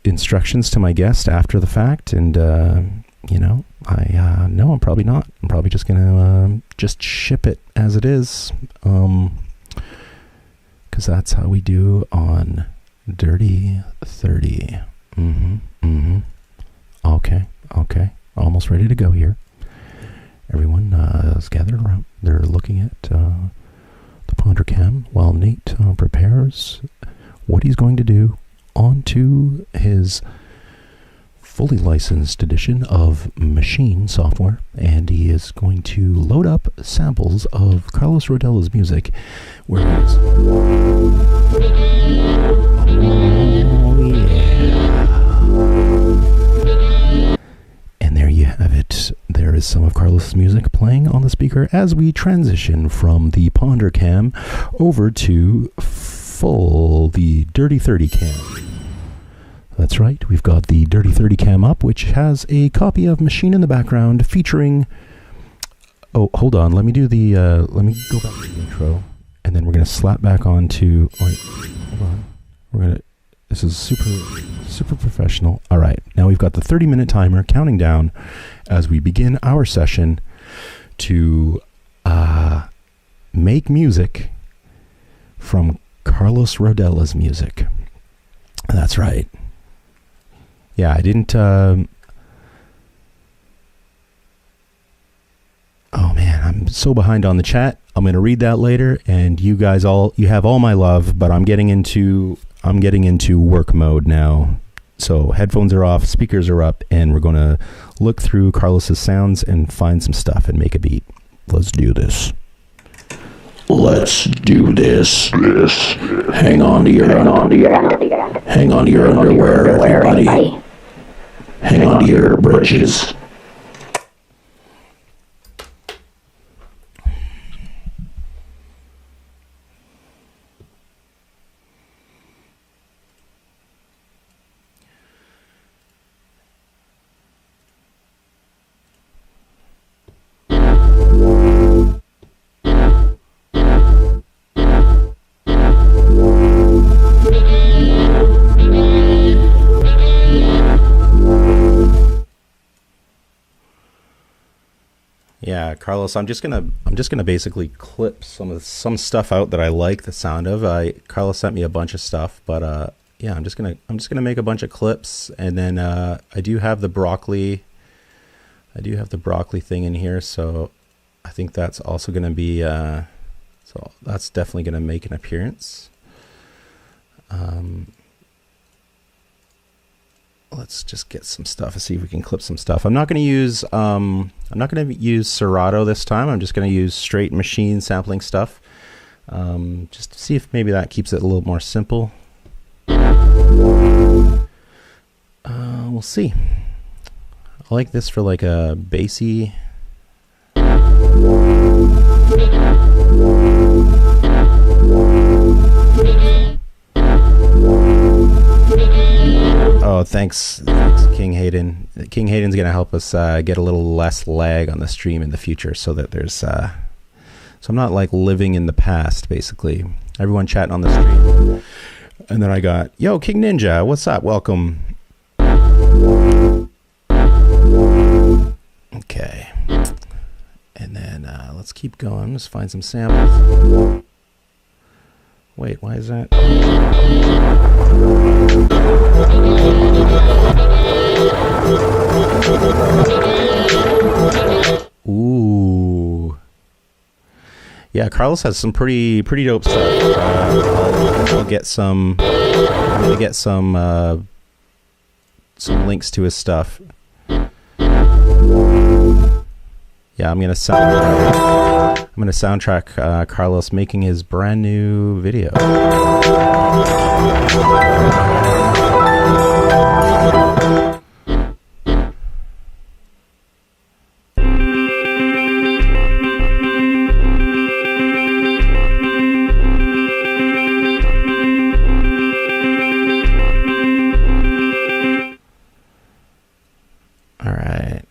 instructions to my guest after the fact? And no, I'm probably not. I'm probably just going to just ship it as it is, because that's how we do on DrtyThrty. Okay. Almost ready to go here. Everyone is gathered around. They're looking at the Ponder Cam while Nate prepares what he's going to do onto his fully licensed edition of Machine software, and he is going to load up samples of Carlos Rodela's music where he is. Oh yeah. And there you have it. There is some of Carlos' music playing on the speaker as we transition from the Ponder Cam over to the DrtyThrty cam. That's right, we've got the DrtyThrty cam up, which has a copy of Machine in the background featuring... Oh, hold on, let me do the... let me go back to the intro, and then we're going to slap back onto... Wait, hold on. We're going to... This is super professional. All right, now we've got the 30-minute timer counting down as we begin our session to make music from Carlos Rodela's music. That's right. Yeah, I didn't... oh man, I'm so behind on the chat. I'm going to read that later, and you guys you have all my love, but I'm getting into work mode now. So headphones are off, speakers are up, and we're going to look through Carlos's sounds and find some stuff and make a beat. Let's do this. Let's do this. Hang on to your underwear, everybody. Hang on to your britches. Yeah, Carlos, I'm just gonna basically clip some stuff out that I like the sound of. Carlos sent me a bunch of stuff, but yeah, I'm just gonna make a bunch of clips, and then I do have the broccoli thing in here, so I think that's also gonna be so that's definitely gonna make an appearance. Let's just get some stuff and see if we can clip some stuff. I'm not going to use Serato this time. I'm just going to use straight machine sampling stuff, just to see if maybe that keeps it a little more simple. We'll see. I like this for like a bassy. Oh, thanks, King Hayden. King Hayden's going to help us get a little less lag on the stream in the future, so that there's so I'm not like living in the past, basically. Everyone chatting on the stream. And then I got, yo, King Ninja, what's up? Welcome. Okay. And then let's keep going. Let's find some samples. Wait, why is that? Ooh. Yeah, Carlos has some pretty dope stuff. I'll get some. I'm gonna get some links to his stuff. Yeah, Yeah, I'm gonna soundtrack Carlos making his brand new video. All right.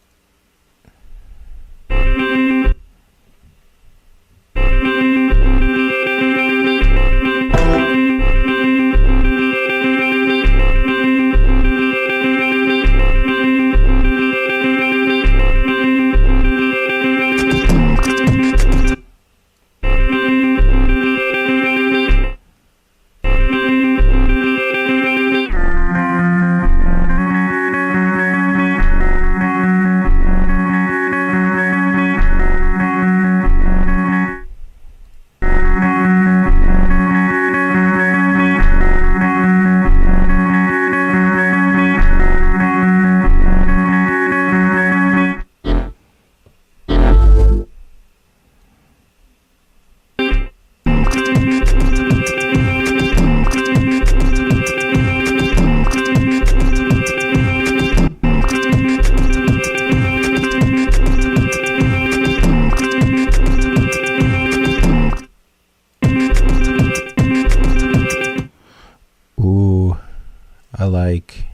I like.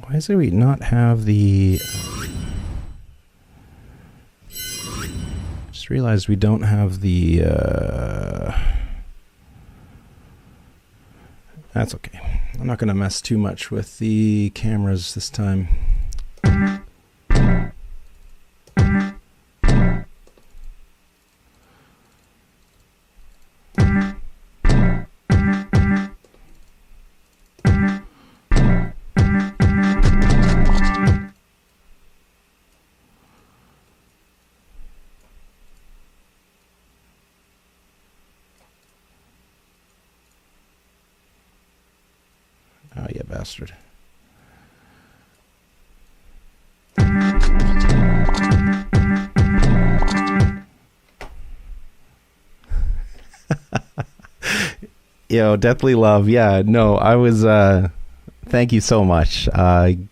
Why does we not have the... Just realized we don't have the... That's okay. I'm not going to mess too much with the cameras this time. Oh, you bastard. Yo, Deathly Love. Yeah, no, I was, thank you so much. I'm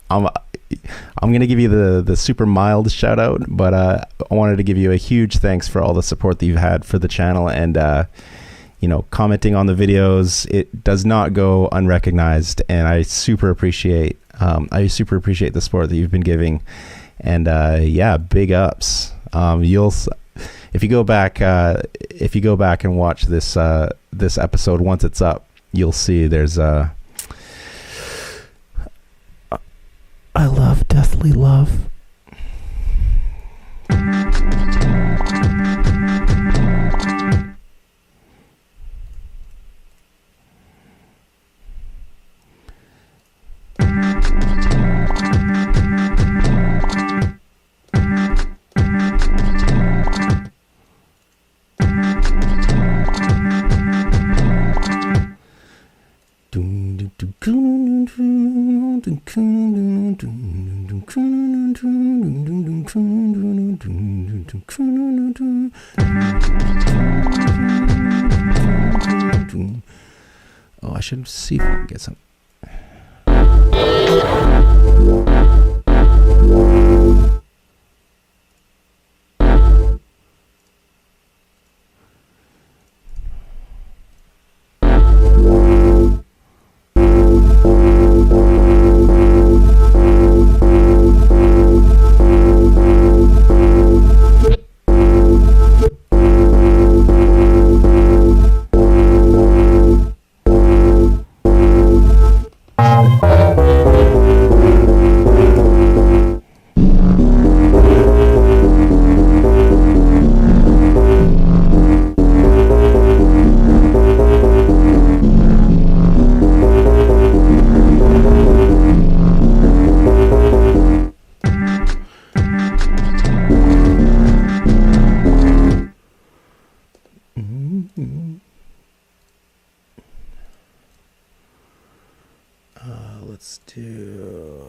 going to give you the super mild shout out, but I wanted to give you a huge thanks for all the support that you've had for the channel and, you know, commenting on the videos. It does not go unrecognized, and I super appreciate the support that you've been giving. And yeah, big ups. If you go back and watch this this episode once it's up, you'll see there's I love Deathly Love. Oh, I should see if I can get some. Let's do.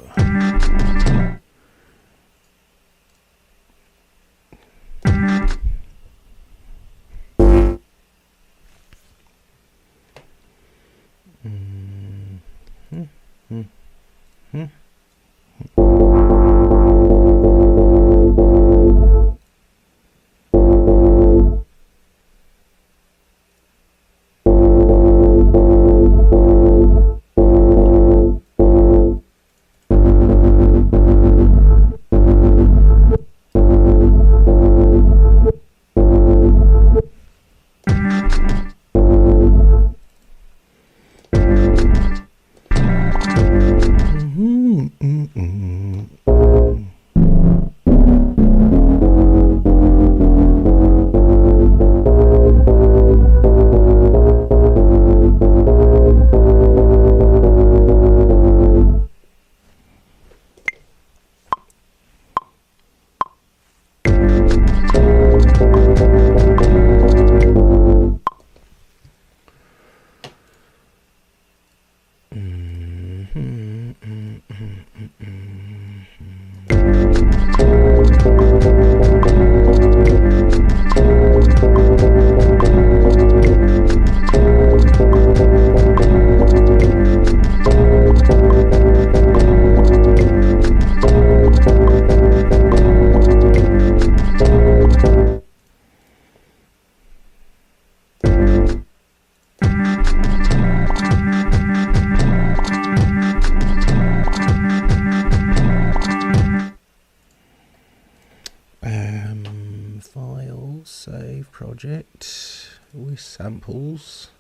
File, save project with samples.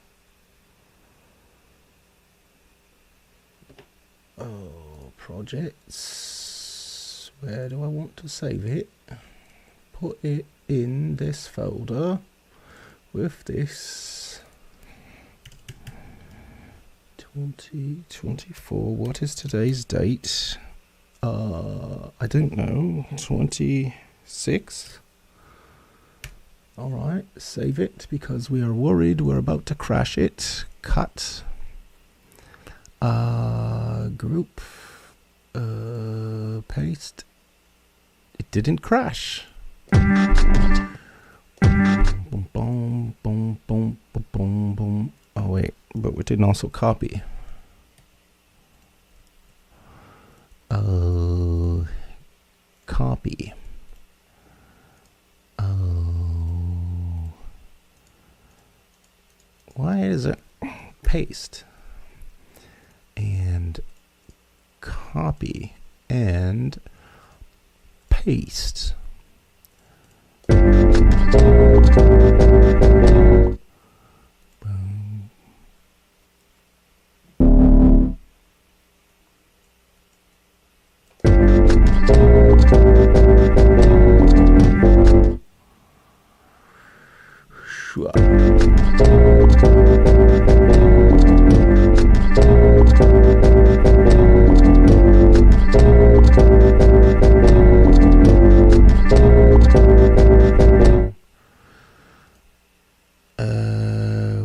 Oh, projects. Where do I want to save it? Put it in this folder with this 2024. What is today's date? I don't know. 26th. Alright, save it because we are worried we're about to crash it. Cut. Group. Paste. It didn't crash. Boom, boom, boom, boom, boom, boom. Oh wait, but we didn't also copy. Copy. Why is it paste and copy and paste? Boom. Sure.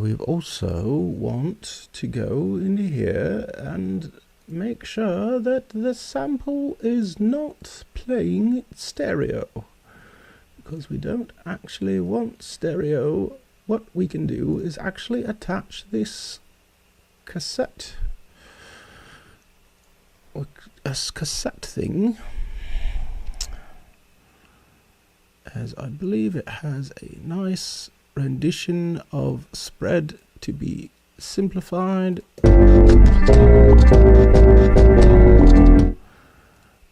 We also want to go in here and make sure that the sample is not playing stereo. because we don't actually want stereo. What we can do is actually attach this cassette thing, as I believe it has a nice rendition of spread to be simplified.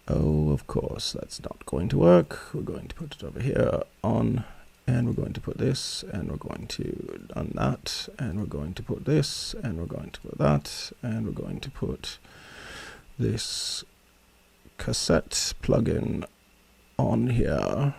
Oh, of course, that's not going to work. We're going to put it over here on, and we're going to put this, and we're going to on that, and we're going to put this, and we're going to put that, and we're going to put this cassette plugin on here.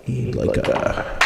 Need like a...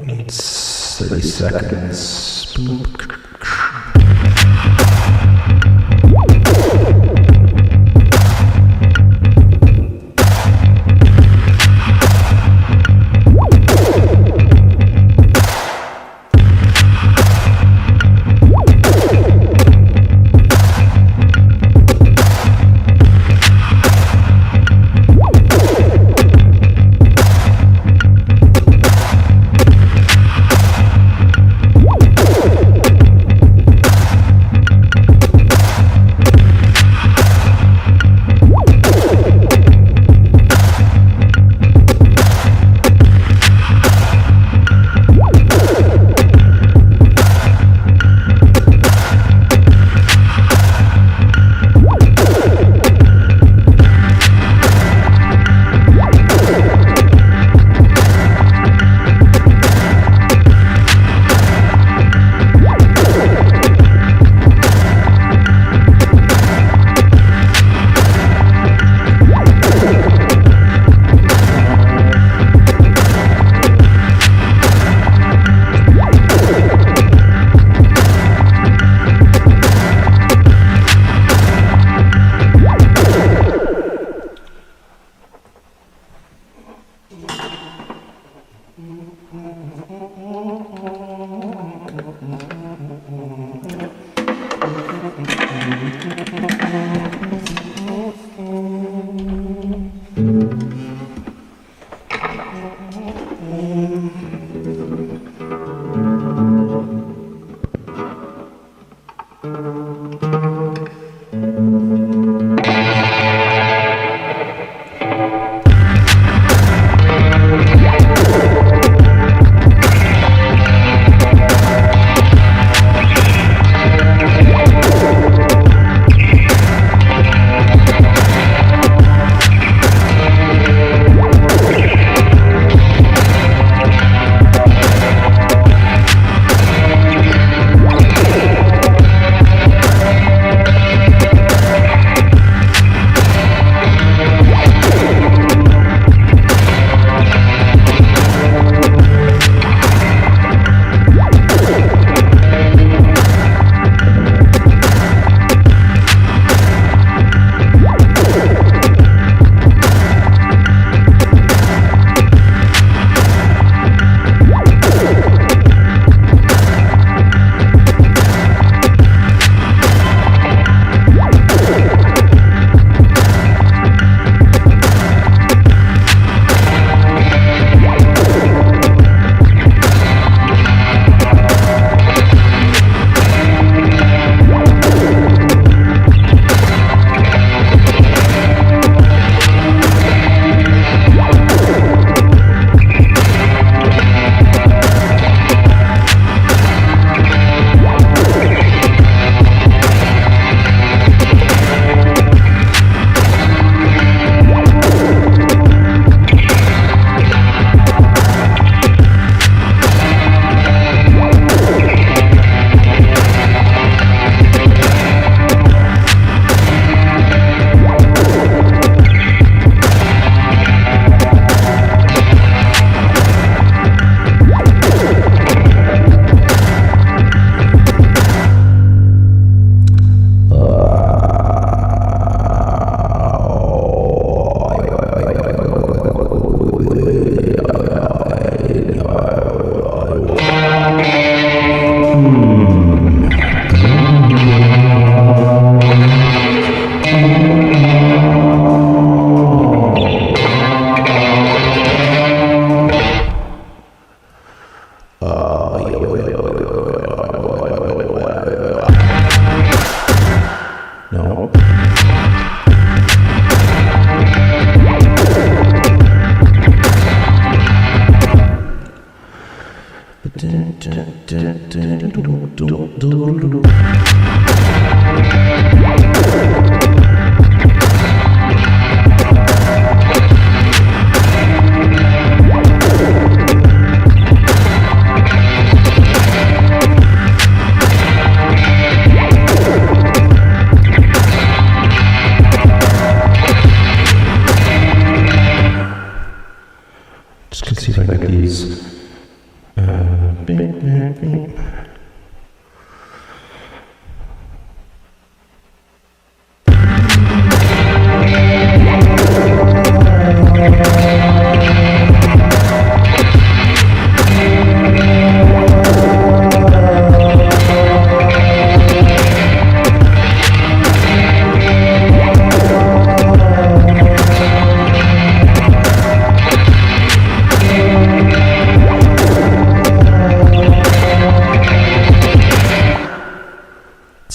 It's 30 seconds. Just gonna see if I can get these.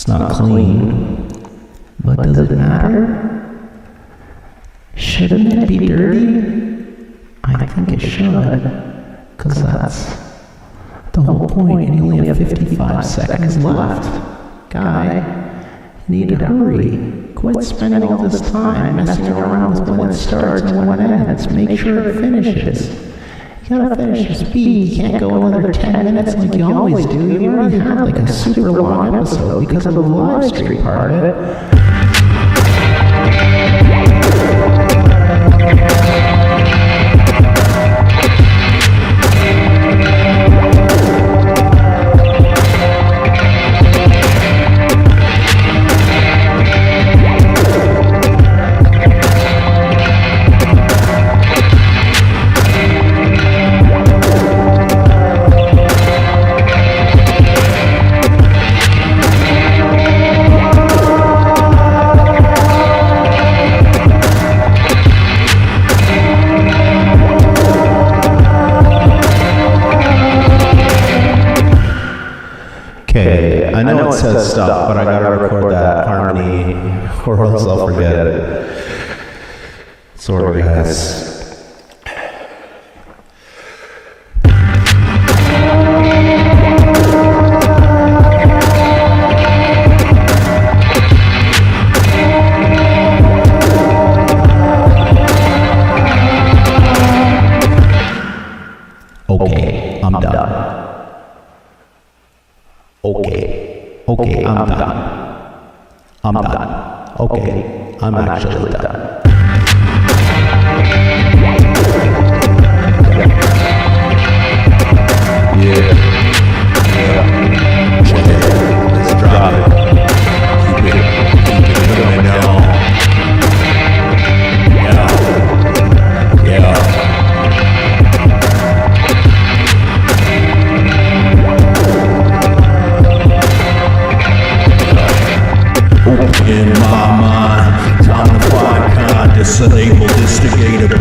Not clean, but does it matter? Shouldn't it be dirty? I think it should, because that's the whole point, and you only have 55 seconds left. Guy, you need to hurry. Quit spending all this time messing around with when it starts and when it ends. Make sure it finishes. You gotta finish your speed. You can't go another 10 minutes like you always do. You already had like a super long episode because of the live stream part of it. Okay, I know it says stop, but I gotta record that harmony, or else I'll forget it. Sorry, guys. Okay, I'm done. Okay, I'm done. I'm done. Okay, I'm actually done. Yeah. Let's drop it. Keep it going down. Yeah. In my mind, time to find kind, disabled, instigator,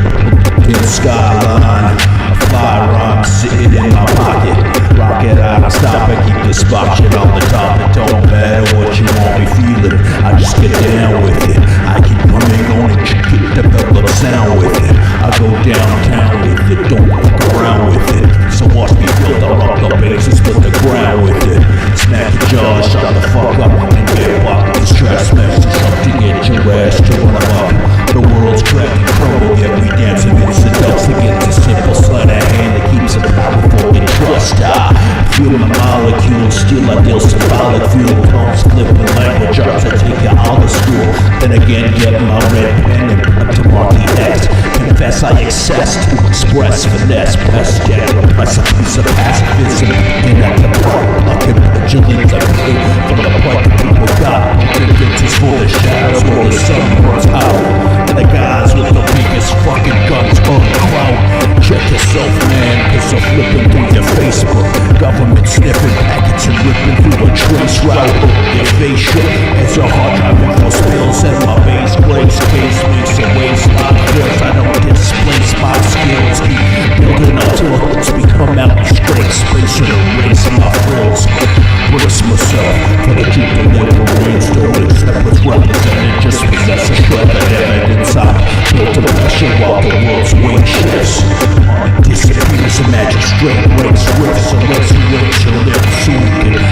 in the skyline. A fly rock sitting in my pocket. Rocket out, I stop and keep the spot shit on the top. It don't matter what you want me feeling, I just get down with it. I keep coming on and get develop sound with it. I go downtown with it, don't fuck around with it. So watch me build up the base and split the ground with it. Smack your jaw, shut the fuck up and get blocked. Stress smash to something, get your ass to run up. The world's cracking Chroma, yet we dance against the dust. Against a simple sleight of hand that keeps it powerful and trust. I feel my molecules, still I deal symbolic. Feel pumps, flipping language arts. I take you all to school. Then again, get my red pen and up to mark the X. Confess I excess to express finesse. Press jet, repress a piece of pacifism. And at the part, fucking vigilance I feel from the point that people got. Convinces for the shadows where the sun burns out. And the guys with the biggest fucking guns burn clout. Check yourself, man, cause I'm flipping through your Facebook. Government sniffing packets and ripping through a trace route. Your face shook as your hard drive info spills. And my base breaks, case makes a waistline fills. I don't displace my skills. Keep building up till it's become out in straight space and erasing my frills. Brace myself for the truth of liberal brains. Don't accept what's represented, just possess a shred of evidence. I built a pressure while the world's weight shifts. Disappears, imagine straight breaks, riffs, and resurrection, live soon.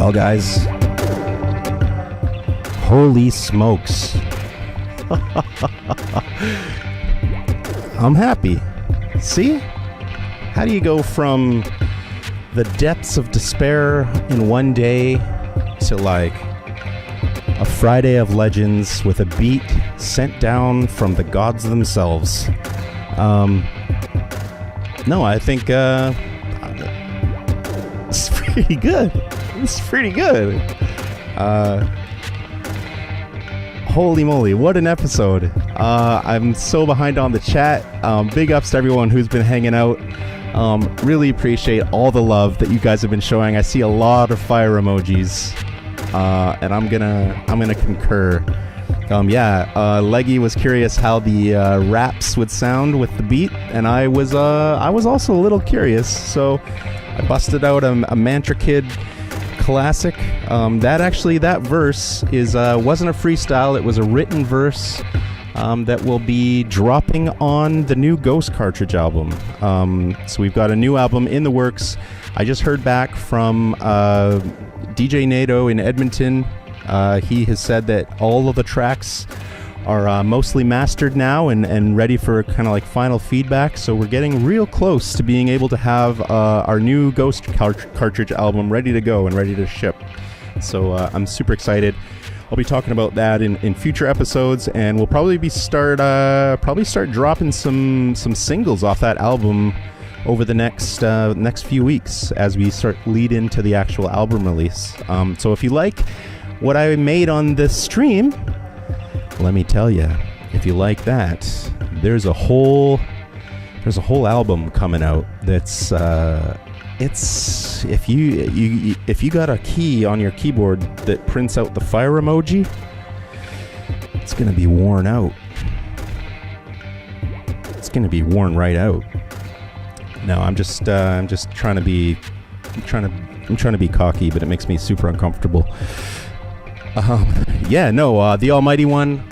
well, guys. Holy smokes. I'm happy. See? How do you go from the depths of despair in one day to like a Friday of Legends with a beat sent down from the gods themselves? No, I think it's pretty good. It's pretty good. Holy moly, what an episode. I'm so behind on the chat. Big ups to everyone who's been hanging out. Really appreciate all the love that you guys have been showing. I see a lot of fire emojis, and I'm gonna concur. Leggy was curious how the raps would sound with the beat, and I was also a little curious. So I busted out a Mantrakid classic. That verse wasn't a freestyle. It was a written verse that will be dropping on the new Ghost Cartridge album. So we've got a new album in the works. I just heard back from DJ NATO in Edmonton. He has said that all of the tracks are mostly mastered now and ready for kind of like final feedback. So we're getting real close to being able to have our new Ghost Cartridge album ready to go and ready to ship. So I'm super excited. I'll be talking about that in future episodes, and we'll probably start dropping some singles off that album over the next few weeks as we start lead into the actual album release. So if you like what I made on this stream, let me tell you, if you like that, there's a whole album coming out that's it's if you got a key on your keyboard that prints out the fire emoji, it's gonna be worn out. It's gonna be worn right out. No, I'm just trying to be cocky, but it makes me super uncomfortable. The Almighty One.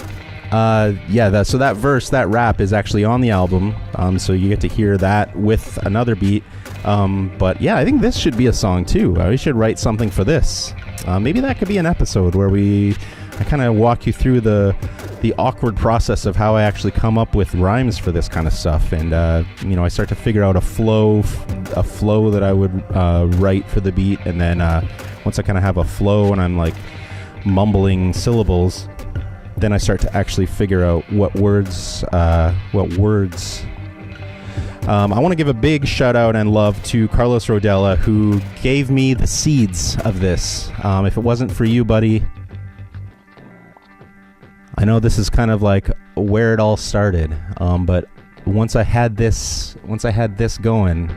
So that verse, that rap is actually on the album. So you get to hear that with another beat. But yeah, I think this should be a song too. We should write something for this. Maybe that could be an episode where I kind of walk you through the awkward process of how I actually come up with rhymes for this kind of stuff. And, I start to figure out a flow that I would write for the beat. And then once I kind of have a flow and I'm like mumbling syllables, then I start to actually figure out what words. I want to give a big shout out and love to Carlos Rodela, who gave me the seeds of this. If it wasn't for you, buddy, I know this is kind of like where it all started. But once I had this going,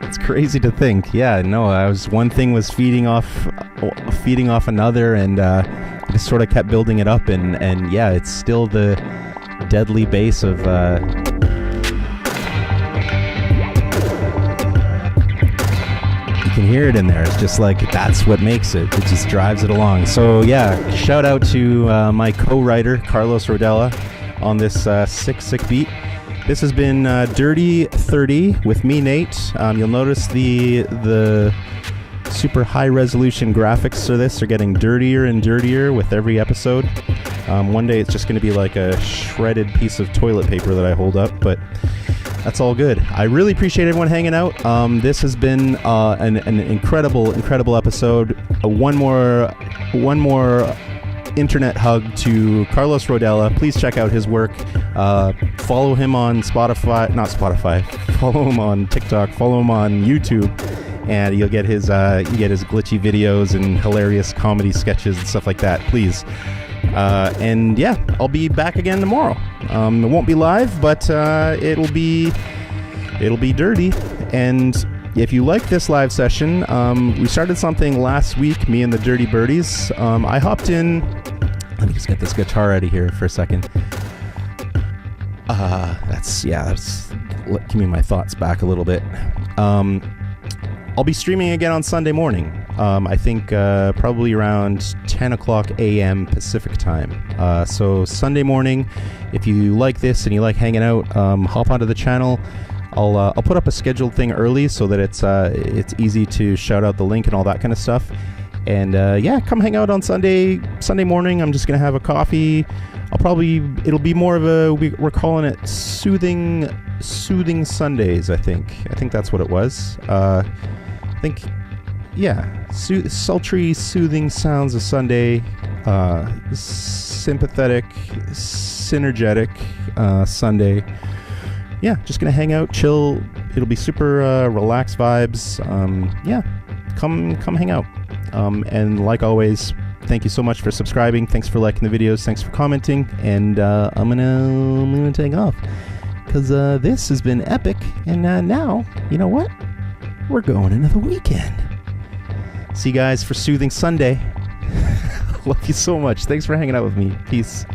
it's crazy to think. Yeah, no, one thing was feeding off another, and I just sort of kept building it up, and yeah, it's still the deadly bass of you can hear it in there. It's just like, that's what makes it just drives it along. So yeah, shout out to my co-writer Carlos Rodela on this sick beat. This has been DrtyThrty with me, Nate. You'll notice the super high resolution graphics for this are getting dirtier and dirtier with every episode. One day it's just going to be like a shredded piece of toilet paper that I hold up, but that's all good. I really appreciate everyone hanging out. This has been an incredible episode. One more internet hug to Carlos Rodela. Please check out his work. Follow him on Follow him on TikTok. Follow him on YouTube. And you'll get his glitchy videos and hilarious comedy sketches and stuff like that. Please. And yeah, I'll be back again tomorrow. It won't be live, but it'll be dirty. And if you like this live session, we started something last week, me and the Dirty Birdies. I hopped in. Let me just get this guitar out of here for a second. Give me my thoughts back a little bit. I'll be streaming again on Sunday morning. I think probably around 10 o'clock a.m. Pacific time. So Sunday morning, if you like this and you like hanging out, hop onto the channel. I'll put up a scheduled thing early so that it's easy to shout out the link and all that kind of stuff. And yeah, come hang out on Sunday morning. I'm just gonna have a coffee. It'll be more of we're calling it soothing Sundays. I think that's what it was. Sultry, soothing sounds of Sunday, sympathetic, synergetic Sunday. Yeah, just gonna hang out, chill. It'll be super relaxed vibes. Yeah, come hang out. And like always, thank you so much for subscribing. Thanks for liking the videos. Thanks for commenting. And I'm gonna take off because this has been epic. And now, you know what? We're going into the weekend. See you guys for Soothing Sunday. Love you so much. Thanks for hanging out with me. Peace.